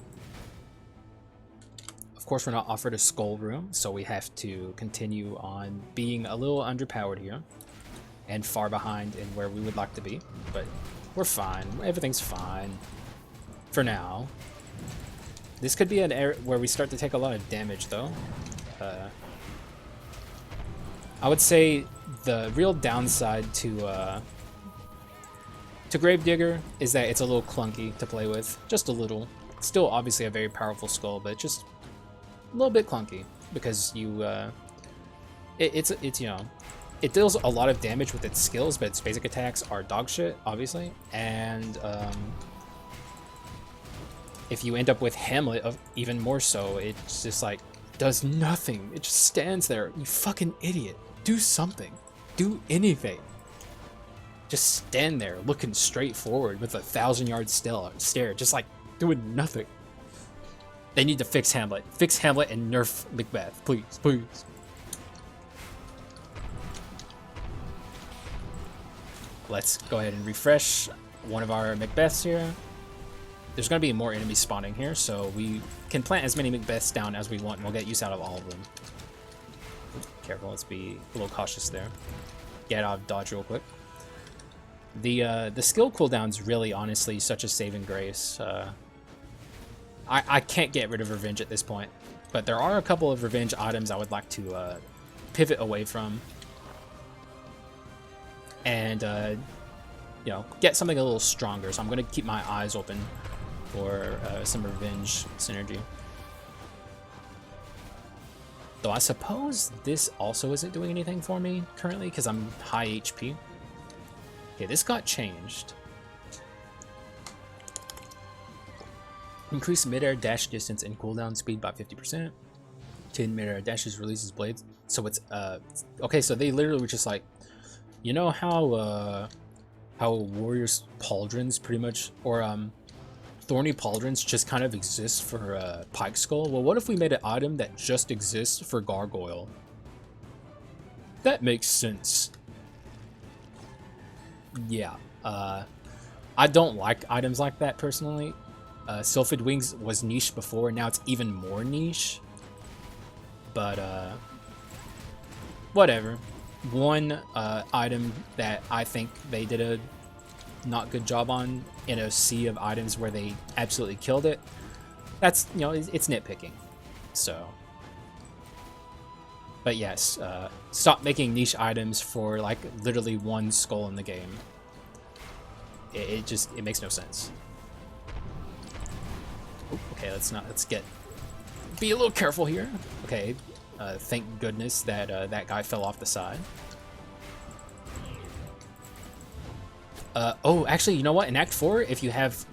Of course, we're not offered a skull room, so we have to continue on being a little underpowered here and far behind in where we would like to be, but we're fine. Everything's fine for now. This could be an area where we start to take a lot of damage, though. I would say the real downside to Gravedigger is that it's a little clunky to play with, just a little. It's still obviously a very powerful skull, but just a little bit clunky because you it's you know, it deals a lot of damage with its skills, but its basic attacks are dog shit, obviously. And if you end up with Hamlet, even more so, it's just like does nothing. It just stands there. You fucking idiot. Do something. Do anything. Just stand there looking straight forward with a 1,000-yard stare, just like doing nothing. They need to fix Hamlet. Fix Hamlet and nerf Macbeth. Please, please. Let's go ahead and refresh one of our Macbeths here. There's going to be more enemies spawning here, so we can plant as many Macbeths down as we want, and we'll get use out of all of them. Careful, let's be a little cautious there. Get out of dodge real quick. The skill cooldown's really, honestly, such a saving grace. I can't get rid of revenge at this point, but there are a couple of revenge items I would like to pivot away from and you know, get something a little stronger. So I'm going to keep my eyes open for some revenge synergy. Though I suppose this also isn't doing anything for me currently because I'm high HP. Okay, this got changed. Increase mid-air dash distance and cooldown speed by 50%. 10 mid-air dashes releases blades. So it's okay, so they literally were just like, you know how Warrior's Pauldrons pretty much, or Thorny Pauldrons just kind of exist for Pike Skull? Well, what if we made an item that just exists for Gargoyle? That makes sense. Yeah, I don't like items like that personally. Sylphid Wings was niche before, now it's even more niche. But whatever. One item that I think they did a not good job on in a sea of items where they absolutely killed it. That's, you know, it's nitpicking. So, but yes, stop making niche items for like literally one skull in the game. It makes no sense. Okay, let's be a little careful here. Okay, thank goodness that that guy fell off the side. Oh, actually, you know what? In Act 4, if you have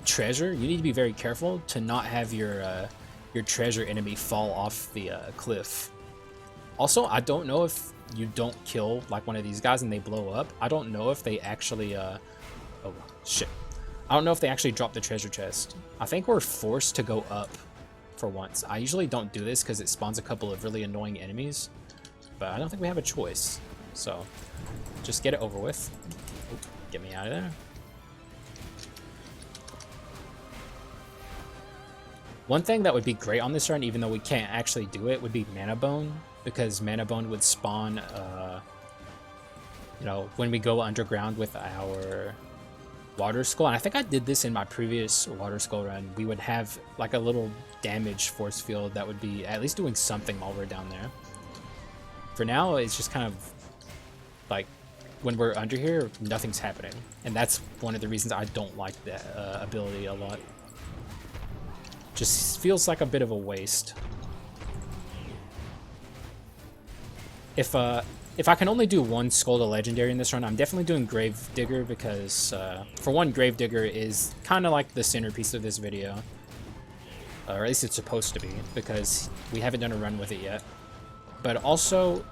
treasure, you need to be very careful to not have your treasure enemy fall off the cliff. Also, I don't know if you don't kill like one of these guys and they blow up. I don't know if they actually oh shit. I don't know if they actually drop the treasure chest. I think we're forced to go up for once. I usually don't do this because it spawns a couple of really annoying enemies, but I don't think we have a choice. So just get it over with. Get me out of there. One thing that would be great on this run, even though we can't actually do it, would be Mana Bone, because Mana Bone would spawn, you know, when we go underground with our Water Skull. And I think I did this in my previous Water Skull run. We would have like a little damage force field that would be at least doing something while we're down there. For now, it's just kind of like, when we're under here, nothing's happening. And that's one of the reasons I don't like that ability a lot. Just feels like a bit of a waste. If I can only do one Skull to Legendary in this run, I'm definitely doing Gravedigger because, for one, Gravedigger is kind of like the centerpiece of this video. Or at least it's supposed to be, because we haven't done a run with it yet. But also,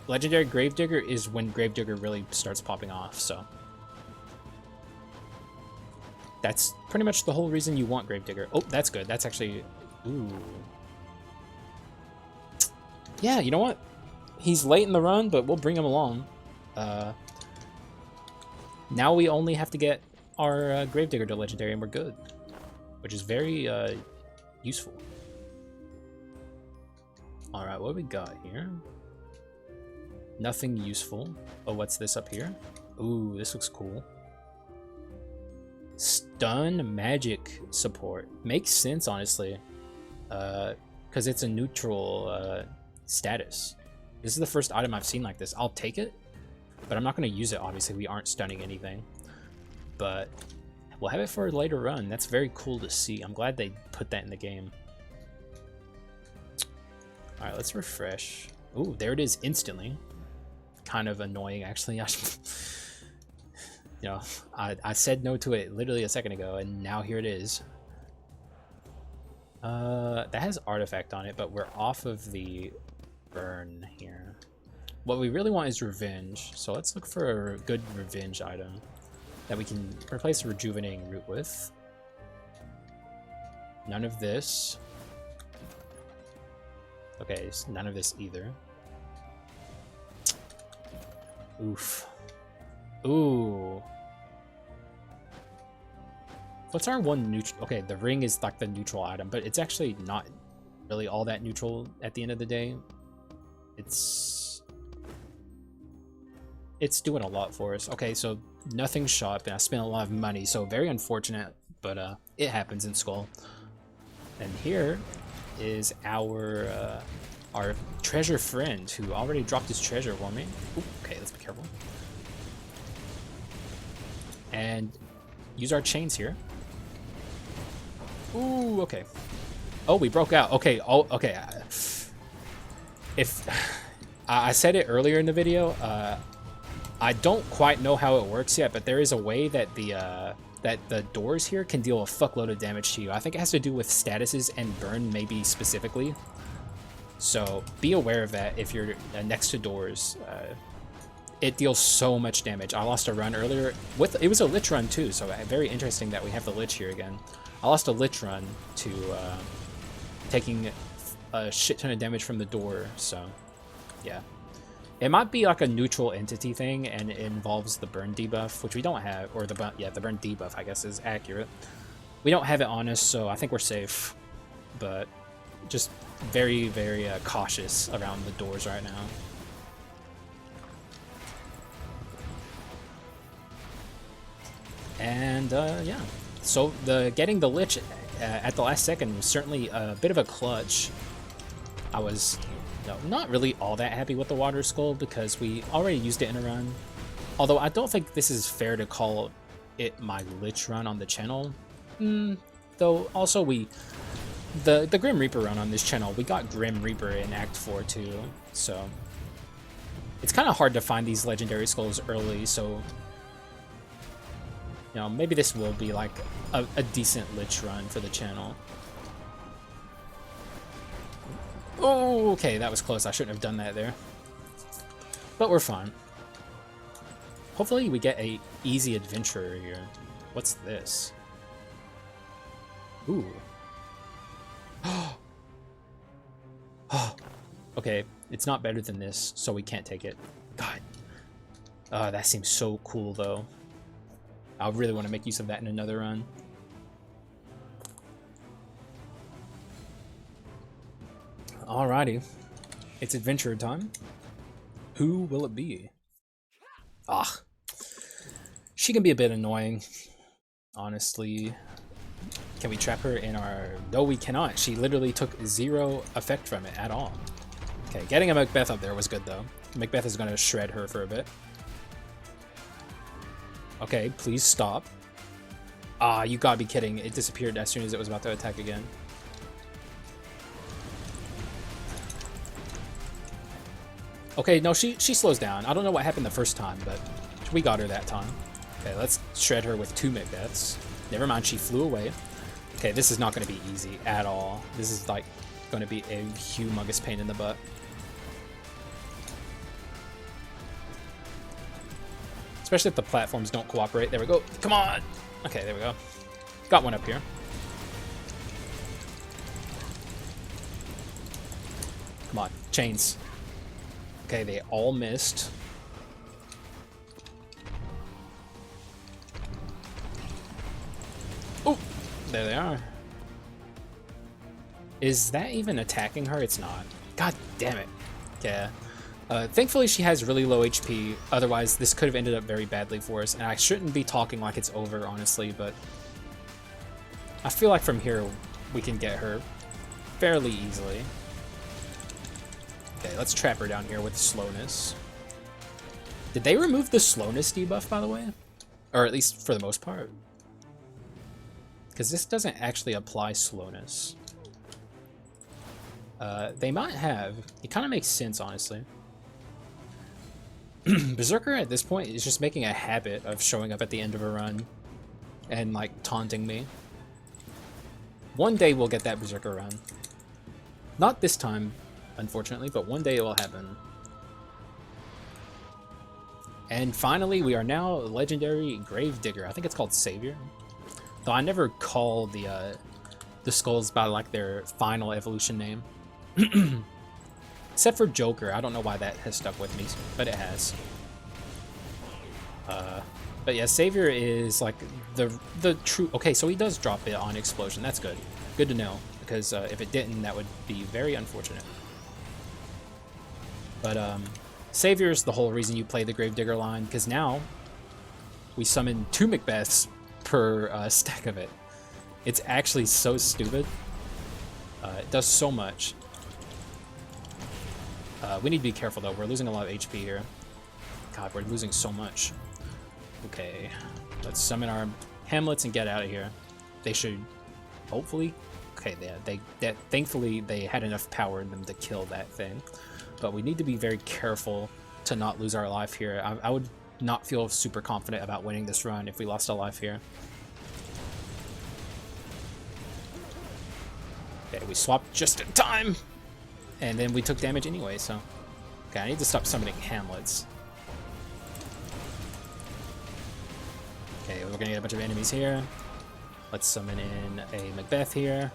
Legendary Gravedigger is when Gravedigger really starts popping off, so. That's pretty much the whole reason you want Gravedigger. Oh, that's good. That's actually... Ooh. Yeah, you know what? He's late in the run, but we'll bring him along. Now we only have to get our Gravedigger to Legendary and we're good. Which is very useful. Alright, what do we got here? Nothing useful. Oh, what's this up here? Ooh, this looks cool. Stun magic support. Makes sense, honestly. Because it's a neutral status. This is the first item I've seen like this. I'll take it, but I'm not going to use it, obviously. We aren't stunning anything. But we'll have it for a later run. That's very cool to see. I'm glad they put that in the game. Alright, let's refresh. Ooh, there it is instantly. Kind of annoying, actually. You know, I said no to it literally a second ago, and now here it is. That has artifact on it, but we're off of the burn here. What we really want is revenge, so let's look for a good revenge item that we can replace a rejuvenating root with. None of this. Okay, none of this either. Oof. Ooh. What's our one neutral? Okay, the ring is like the neutral item, but it's actually not really all that neutral at the end of the day. It's doing a lot for us. Okay, so nothing shop, and I spent a lot of money, so very unfortunate, but It happens in Skul. And here is our treasure friend who already dropped his treasure for me. Ooh, okay, let's be careful. And use our chains here. Ooh, okay. Oh, we broke out. Okay, oh, okay. If I said it earlier in the video, I don't quite know how it works yet, but there is a way that the doors here can deal a fuckload of damage to you. I think it has to do with statuses and burn, maybe specifically. So be aware of that if you're next to doors. It deals so much damage. I lost a run earlier. It was a Lich run too, so very interesting that we have the Lich here again. I lost a Lich run to taking a shit ton of damage from the door, so yeah. It might be like a neutral entity thing, and it involves the burn debuff, which we don't have, or the burn debuff, I guess, is accurate. We don't have it on us, so I think we're safe, but just very, very cautious around the doors right now. And yeah, so getting the Lich at the last second was certainly a bit of a clutch. I was not really all that happy with the Water Skull because we already used it in a run. Although I don't think this is fair to call it my Lich run on the channel. Though also the Grim Reaper run on this channel, we got Grim Reaper in Act 4 too, so it's kind of hard to find these legendary skulls early, so you know, maybe this will be like a decent Lich run for the channel. Oh, okay, that was close. I shouldn't have done that there. But we're fine. Hopefully we get a easy adventurer here. What's this? Ooh. Okay, it's not better than this, so we can't take it. God. That seems so cool, though. I really want to make use of that in another run. Alrighty. It's adventure time. Who will it be? Ah. She can be a bit annoying, honestly. Can we trap her in our... No, we cannot. She literally took 0 effect from it at all. Okay, getting a Macbeth up there was good, though. Macbeth is going to shred her for a bit. Okay, please stop. Ah, you gotta be kidding. It disappeared as soon as it was about to attack again. Okay, no, she slows down. I don't know what happened the first time, but we got her that time. Okay, let's shred her with 2 Macbeths. Never mind, she flew away. Okay, this is not going to be easy at all. This is, like, going to be a humongous pain in the butt. Especially if the platforms don't cooperate. There we go. Come on! Okay, there we go. Got one up here. Come on, chains. Okay, they all missed. Oh! There they are. Is that even attacking her? It's not. God damn it. Yeah. Thankfully, she has really low HP. Otherwise, this could have ended up very badly for us. And I shouldn't be talking like it's over, honestly, but I feel like from here, we can get her fairly easily. Okay, let's trap her down here with slowness. Did they remove the slowness debuff, by the way? Or at least for the most part. Because this doesn't actually apply slowness. They might have. It kind of makes sense, honestly. Berserker at this point is just making a habit of showing up at the end of a run and, like, taunting me. One day we'll get that Berserker run. Not this time, unfortunately, but one day it will happen. And finally, we are now legendary Gravedigger. I think it's called Savior. Though I never call the skulls by, like, their final evolution name. Except for Joker. I don't know why that has stuck with me, but it has. But yeah, Savior is like the true... Okay, so he does drop it on Explosion. That's good. Good to know, because if it didn't, that would be very unfortunate. But Savior is the whole reason you play the Gravedigger line, because now we summon 2 Macbeths per stack of it. It's actually so stupid. It does so much. We need to be careful though. We're losing a lot of HP here. God, we're losing so much. Okay, let's summon our Hamlets and get out of here. They should, hopefully. Okay, thankfully they had enough power in them to kill that thing. But we need to be very careful to not lose our life here. I would not feel super confident about winning this run if we lost a life here. Okay, we swapped just in time. And then we took damage anyway, so... Okay, I need to stop summoning Hamlets. Okay, we're gonna get a bunch of enemies here. Let's summon in a Macbeth here.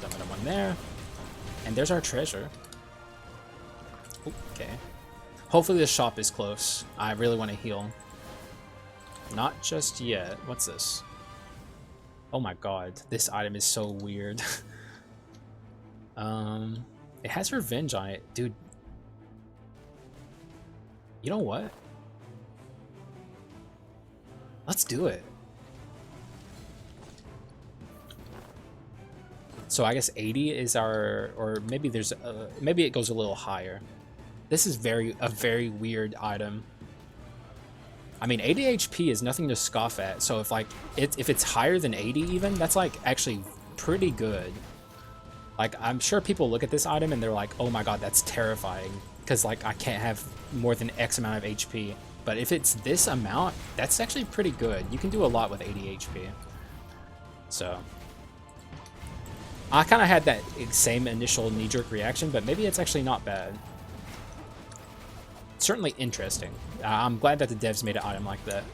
Summon one there. And there's our treasure. Ooh, okay. Hopefully the shop is close. I really want to heal. Not just yet. What's this? Oh my god, this item is so weird. It has revenge on it. Dude. You know what? Let's do it. So I guess 80 is our, or maybe there's maybe it goes a little higher. This is a very weird item. I mean, 80 HP is nothing to scoff at. So if it's higher than 80 even, that's like actually pretty good. Like, I'm sure people look at this item and they're like, oh my god, that's terrifying. Because, like, I can't have more than X amount of HP. But if it's this amount, that's actually pretty good. You can do a lot with 80 HP. So, I kind of had that same initial knee-jerk reaction, but maybe it's actually not bad. Certainly interesting. I'm glad that the devs made an item like that.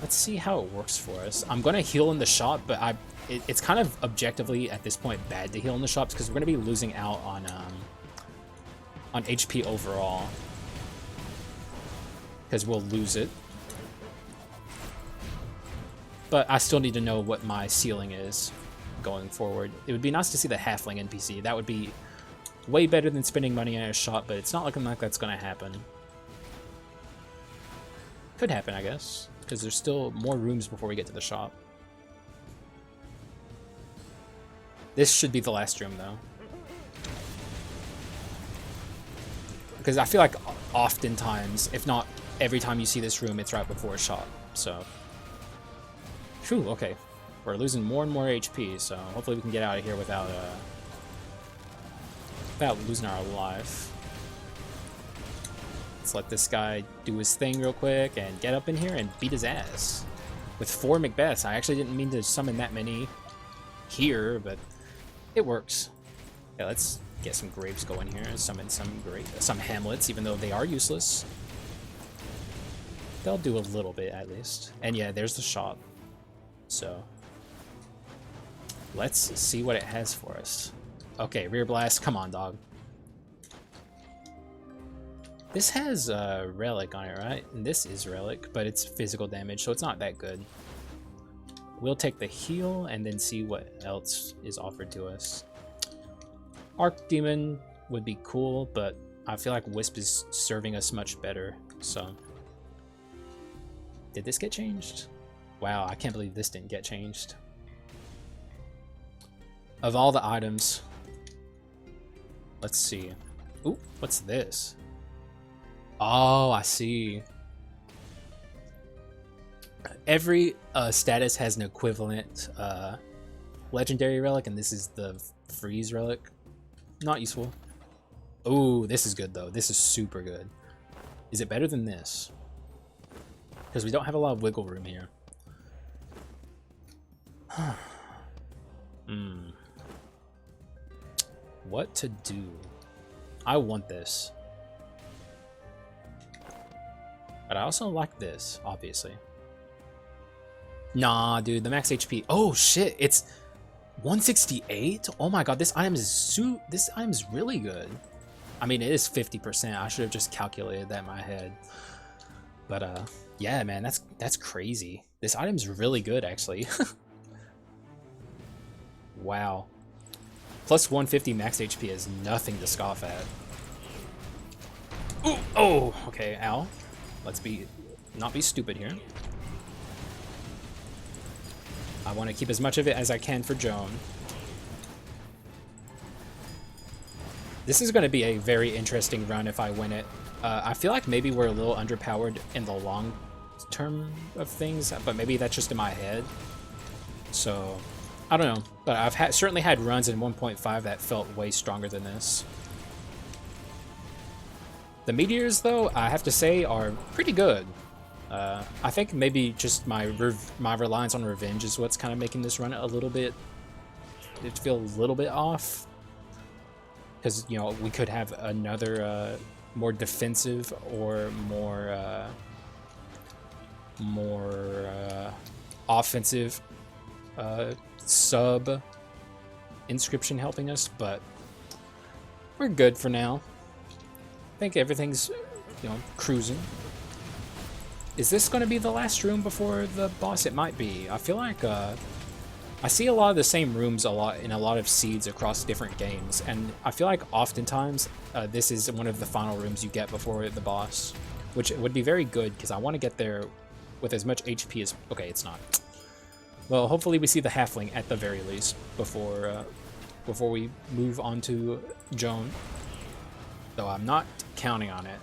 Let's see how it works for us. I'm going to heal in the shop, but it's kind of objectively at this point bad to heal in the shops because we're going to be losing out on HP overall. Because we'll lose it. But I still need to know what my ceiling is going forward. It would be nice to see the halfling NPC. That would be way better than spending money on a shop, but it's not looking like that's going to happen. Could happen, I guess. Because there's still more rooms before we get to the shop. This should be the last room, though. Because I feel like oftentimes, if not every time you see this room, it's right before a shop. So, phew, okay. We're losing more and more HP, so hopefully we can get out of here without losing our life. Let's let this guy do his thing real quick and get up in here and beat his ass. With 4 Macbeths. I actually didn't mean to summon that many here, but it works. Yeah, let's get some graves going here and summon some Hamlets, even though they are useless. They'll do a little bit at least. And yeah, there's the shop. So let's see what it has for us. Okay, rear blast. Come on, dog. This has Relic on it, right? And this is Relic, but it's physical damage, so it's not that good. We'll take the heal and then see what else is offered to us. Archdemon would be cool, but I feel like Wisp is serving us much better, so... Did this get changed? Wow, I can't believe this didn't get changed. Of all the items... Let's see. Ooh, what's this? Oh, I see. Every status has an equivalent legendary relic, and this is the freeze relic. Not useful. Ooh, this is good though. This is super good. Is it better than this? Because we don't have a lot of wiggle room here. What to do? I want this. But I also like this, obviously. Nah, dude, the max HP. Oh shit, it's 168. Oh my god, this item is really good. I mean, it is 50%. I should have just calculated that in my head. But yeah, man, that's crazy. This item's really good, actually. Wow. Plus 150 max HP is nothing to scoff at. Ooh, oh, okay, ow. Let's be not be stupid here. I want to keep as much of it as I can for Joan. This is going to be a very interesting run if I win it. I feel like maybe we're a little underpowered in the long term of things, but maybe that's just in my head. So, I don't know. But I've certainly had runs in 1.5 that felt way stronger than this. The Meteors, though, I have to say, are pretty good. I think maybe just my reliance on revenge is what's kind of making this run a little bit... It feels a little bit off. Because, you know, we could have another more defensive or more offensive sub inscription helping us, but we're good for now. I think everything's, you know, cruising. Is this going to be the last room before the boss? It might be. I feel like I see a lot of the same rooms in a lot of seeds across different games, and I feel like oftentimes this is one of the final rooms you get before the boss, which would be very good because I want to get there with as much HP as... Okay, it's not. Well, hopefully we see the halfling at the very least before we move on to Joan, though I'm not counting on it.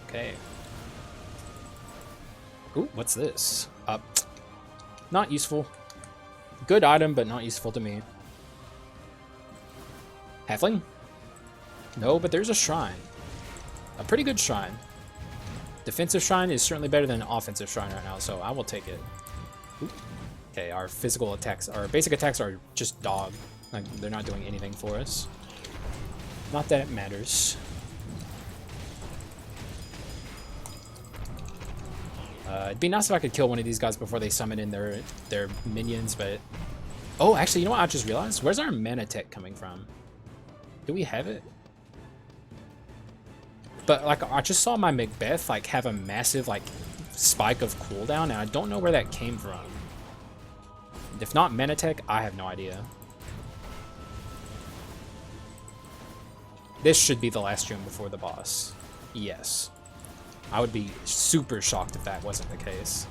Okay. Ooh, what's this? Not useful. Good item, but not useful to me. Halfling? No, but there's a shrine. A pretty good shrine. Defensive shrine is certainly better than an offensive shrine right now, so I will take it. Ooh. Okay, our physical attacks, our basic attacks are just dog. Like, they're not doing anything for us. Not that it matters. It'd be nice if I could kill one of these guys before they summon in their minions, but... Oh, actually, you know what I just realized? Where's our mana tech coming from? Do we have it? But, like, I just saw my Macbeth, like, have a massive, like, spike of cooldown, and I don't know where that came from. If not mana tech, I have no idea. This should be the last room before the boss. Yes. I would be super shocked if that wasn't the case.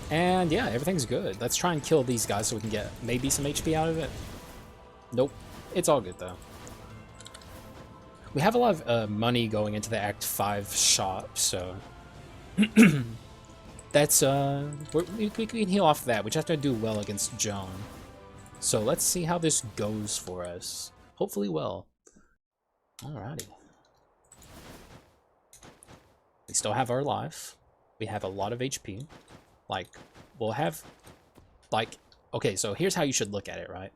And yeah, everything's good. Let's try and kill these guys so we can get maybe some HP out of it. Nope. It's all good though. We have a lot of money going into the Act 5 shop, so... That's, we can heal off of that. We just have to do well against Joan. So let's see how this goes for us. Hopefully well. Alrighty. We still have our life. We have a lot of HP. Like, we'll have... Like, okay, so here's how you should look at it, right?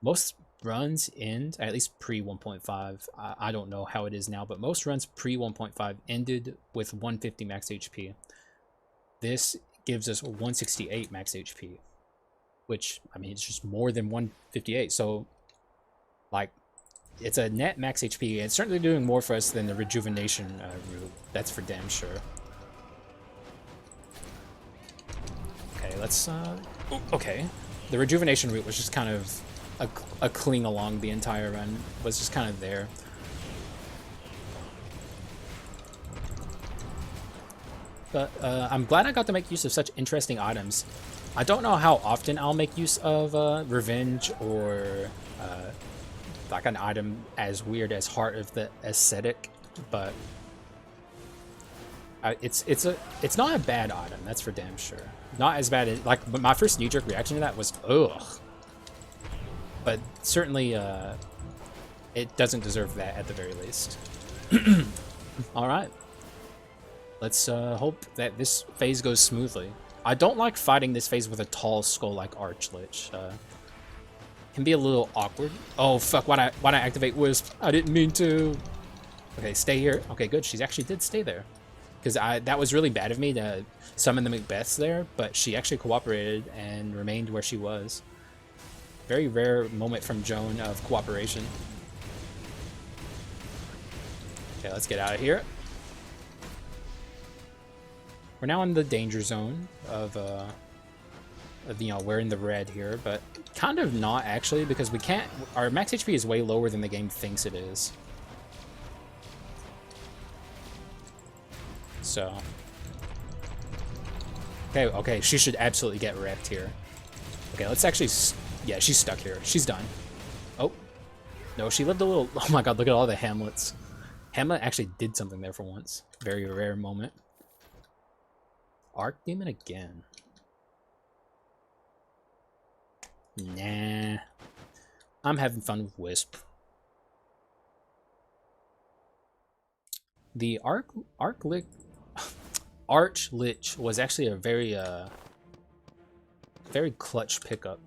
Most runs end, at least pre-1.5, I don't know how it is now, but most runs pre-1.5 ended with 150 max HP. This gives us 168 max HP. Which, I mean, it's just more than 158, so, like, it's a net max HP, and it's certainly doing more for us than the rejuvenation route. That's for damn sure. Okay, let's, okay. The rejuvenation route was just kind of a cling along the entire run, was just kind of there. But, I'm glad I got to make use of such interesting items. I don't know how often I'll make use of Revenge or like an item as weird as Heart of the Ascetic, but it's not a bad item, that's for damn sure. Not as bad as, like, my first knee-jerk reaction to that was ugh, but certainly it doesn't deserve that at the very least. All right, let's hope that this phase goes smoothly. I don't like fighting this phase with a tall skull like ARCHLICH. Can be a little awkward. Oh fuck! Why'd I activate Wisp? I didn't mean to. Okay, stay here. Okay, good. She actually did stay there, because that was really bad of me to summon the Macbeths there, but she actually cooperated and remained where she was. Very rare moment from Joan of cooperation. Okay, let's get out of here. We're now in the danger zone of You know, we're in the red here, but kind of not actually, because we can't. Our max HP is way lower than the game thinks it is. So. Okay, she should absolutely get wrecked here. Okay, let's actually. Yeah, she's stuck here. She's done. Oh. No, she lived a little. Oh my god, look at all the Hamlets. Hamlet actually did something there for once. Very rare moment. Archdemon again. Nah. I'm having fun with Wisp. The ARCHLICH was actually a very very clutch pickup.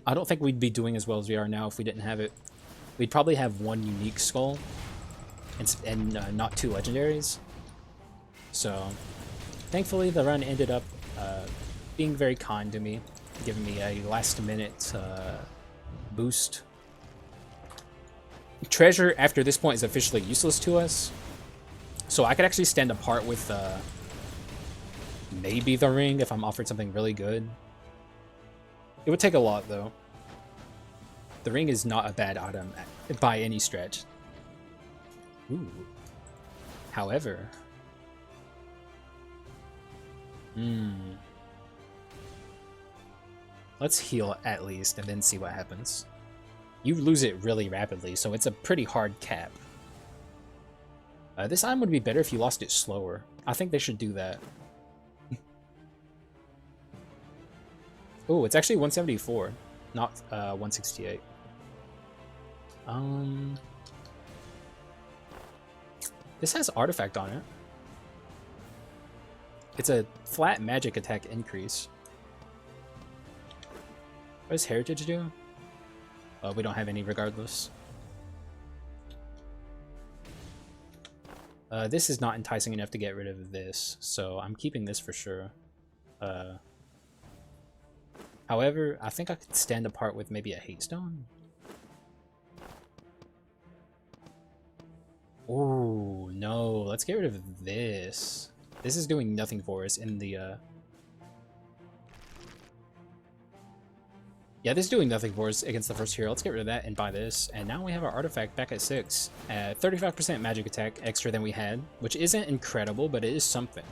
I don't think we'd be doing as well as we are now if we didn't have it. We'd probably have one unique skull and not two legendaries. So thankfully the run ended up being very kind to me, giving me a last minute boost. Treasure after this point is officially useless to us, so I could actually stand apart with maybe the ring if I'm offered something really good. It would take a lot though. The ring is not a bad item by any stretch. Ooh. However, let's heal at least and then see what happens. You lose it really rapidly, so it's a pretty hard cap. This item would be better if you lost it slower. I think they should do that. Oh, it's actually 174, not 168. This has artifact on it. It's a flat magic attack increase. What does Heritage do? Oh, we don't have any regardless. This is not enticing enough to get rid of this, so I'm keeping this for sure. However, I think I could stand apart with maybe a Hate Stone. Oh, no. Let's get rid of this. This is doing nothing for us in the... Yeah, this is doing nothing for us against the first hero. Let's get rid of that and buy this. And now we have our artifact back at 6. 35% magic attack extra than we had, which isn't incredible, but it is something.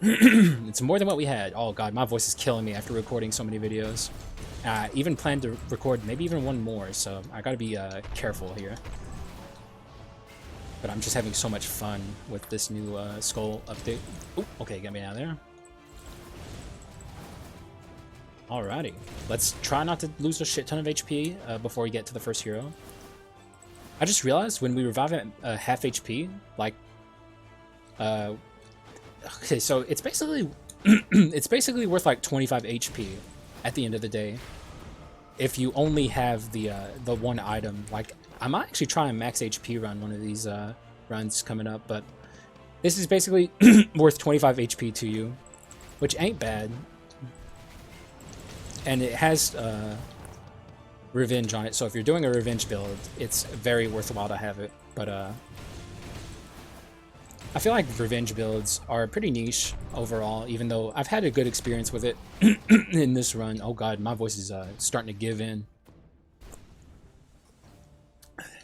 It's more than what we had. Oh god, my voice is killing me after recording so many videos. Even planned to record maybe even one more, so I gotta be careful here. But I'm just having so much fun with this new Skul update. Ooh, okay, get me out of there. Alrighty, let's try not to lose a shit ton of HP before we get to the first hero. I just realized when we revive at half HP, like, okay, so it's basically it's basically worth like 25 HP at the end of the day if you only have the one item. Like, I might actually try a max HP run one of these runs coming up, but this is basically worth 25 HP to you, which ain't bad. And it has revenge on it, so if you're doing a revenge build, it's very worthwhile to have it. But I feel like revenge builds are pretty niche overall, even though I've had a good experience with it in this run. Oh god, my voice is starting to give in.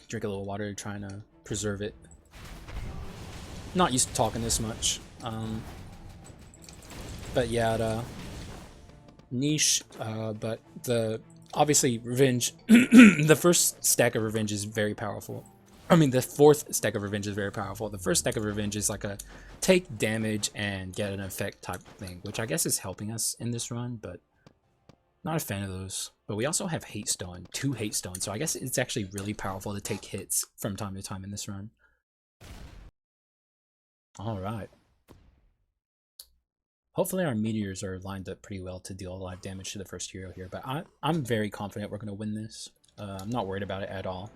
Drink a little water, trying to preserve it. Not used to talking this much. But yeah, niche, but obviously revenge, the first stack of revenge is very powerful. I mean, the fourth stack of revenge is very powerful. The first stack of revenge is like a take damage and get an effect type thing, which I guess is helping us in this run, but not a fan of those. But we also have Hate Stone, 2 Hate Stones, so I guess it's actually really powerful to take hits from time to time in this run. Alright. Hopefully our Meteors are lined up pretty well to deal a lot of damage to the first hero here, but I'm very confident we're going to win this. I'm not worried about it at all,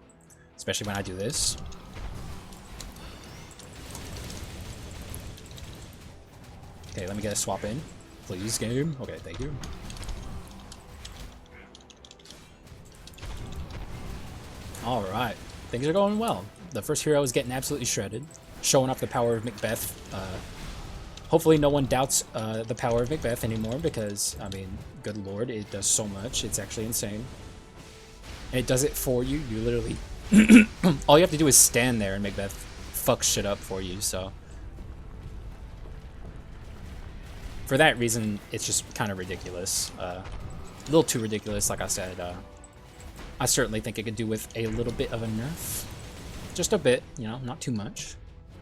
especially when I do this. Okay, let me get a swap in. Please, game. Okay, thank you. Alright, things are going well. The first hero is getting absolutely shredded, showing off the power of Macbeth Hopefully no one doubts the power of Macbeth anymore, because, I mean, good lord, it does so much. It's actually insane. And it does it for you. You literally... all you have to do is stand there and Macbeth fucks shit up for you, so... For that reason, it's just kind of ridiculous. A little too ridiculous, like I said. I certainly think it could do with a little bit of a nerf. Just a bit, you know, not too much.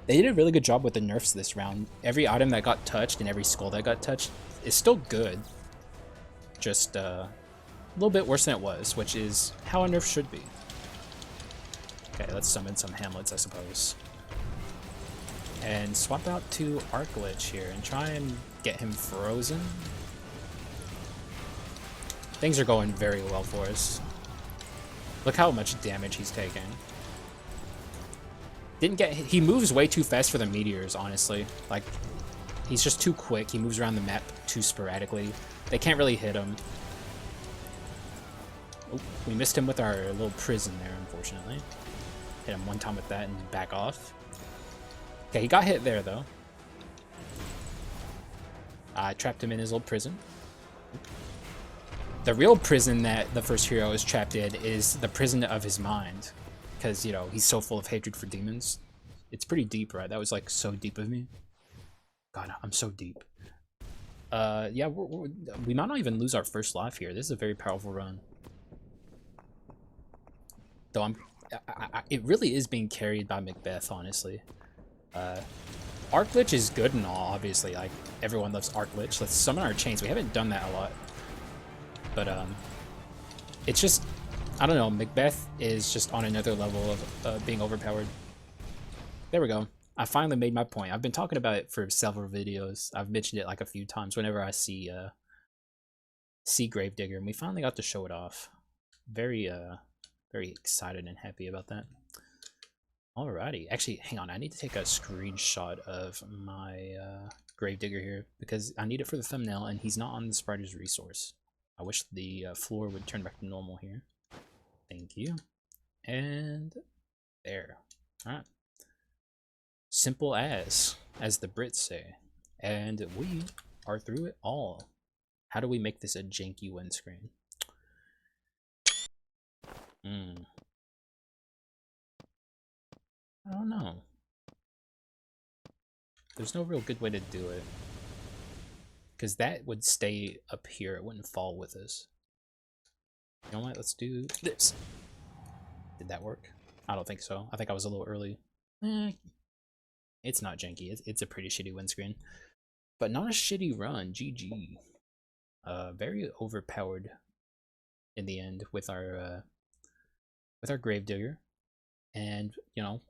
They did a really good job with the nerfs this round. Every item that got touched and every skull that got touched is still good. Just a little bit worse than it was, which is how a nerf should be. Okay, let's summon some Hamlets, I suppose. And swap out to ARCHLICH here and try and get him frozen. Things are going very well for us. Look how much damage he's taking. He moves way too fast for the Meteors, honestly. Like, he's just too quick. He moves around the map too sporadically. They can't really hit him. Oh, we missed him with our little prison there, unfortunately. Hit him one time with that and back off. Okay, he got hit there, though. I trapped him in his little prison. The real prison that the first hero is trapped in is the prison of his mind. Because, you know, he's so full of hatred for demons. It's pretty deep, right? That was, like, so deep of me. God, I'm so deep. Yeah, we might not even lose our first life here. This is a very powerful run. Though it really is being carried by Macbeth, honestly. ARCHLICH is good and all, obviously. Like, everyone loves ARCHLICH. Let's summon our chains. We haven't done that a lot. But, it's just... I don't know, Macbeth is just on another level of being overpowered. There we go. I finally made my point. I've been talking about it for several videos. I've mentioned it like a few times whenever I see Gravedigger, and we finally got to show it off. Very excited and happy about that. Alrighty. Actually, hang on. I need to take a screenshot of my Gravedigger here, because I need it for the thumbnail, and he's not on the Sprider's resource. I wish the floor would turn back to normal here. Thank you. And there. Alright. Simple as the Brits say. And we are through it all. How do we make this a janky windscreen? I don't know. There's no real good way to do it. Because that would stay up here. It wouldn't fall with us. You know what? Let's do this. Did that work? I don't think so. I think I was a little early. It's not janky. It's a pretty shitty windscreen. But not a shitty run. GG. Very overpowered in the end with our Gravedigger. And, you know,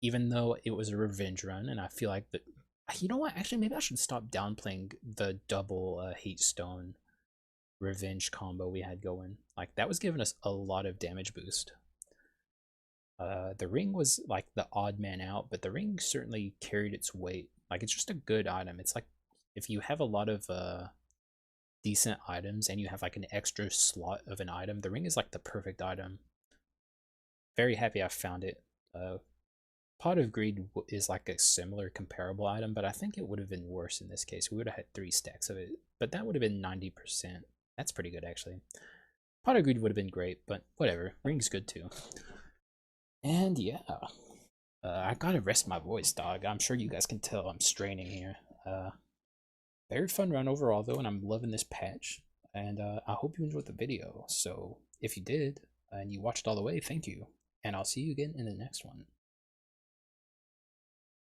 even though it was a revenge run, and I feel like that... You know what? Actually, maybe I should stop downplaying the double Hate Stone revenge combo we had going. Like, that was giving us a lot of damage boost. The ring was like the odd man out, but the ring certainly carried its weight. Like, it's just a good item. It's like if you have a lot of decent items and you have like an extra slot of an item, the ring is like the perfect item. Very happy I found it. Pot of Greed is like a similar comparable item, but I think it would have been worse in this case. We would have had 3 stacks of it, but that would have been 90%. That's pretty good, actually. Pot of Greed would have been great, but whatever. Ring's good, too. And, yeah. I gotta rest my voice, dog. I'm sure you guys can tell I'm straining here. Very fun run overall, though, and I'm loving this patch. And I hope you enjoyed the video. So, if you did, and you watched all the way, thank you. And I'll see you again in the next one.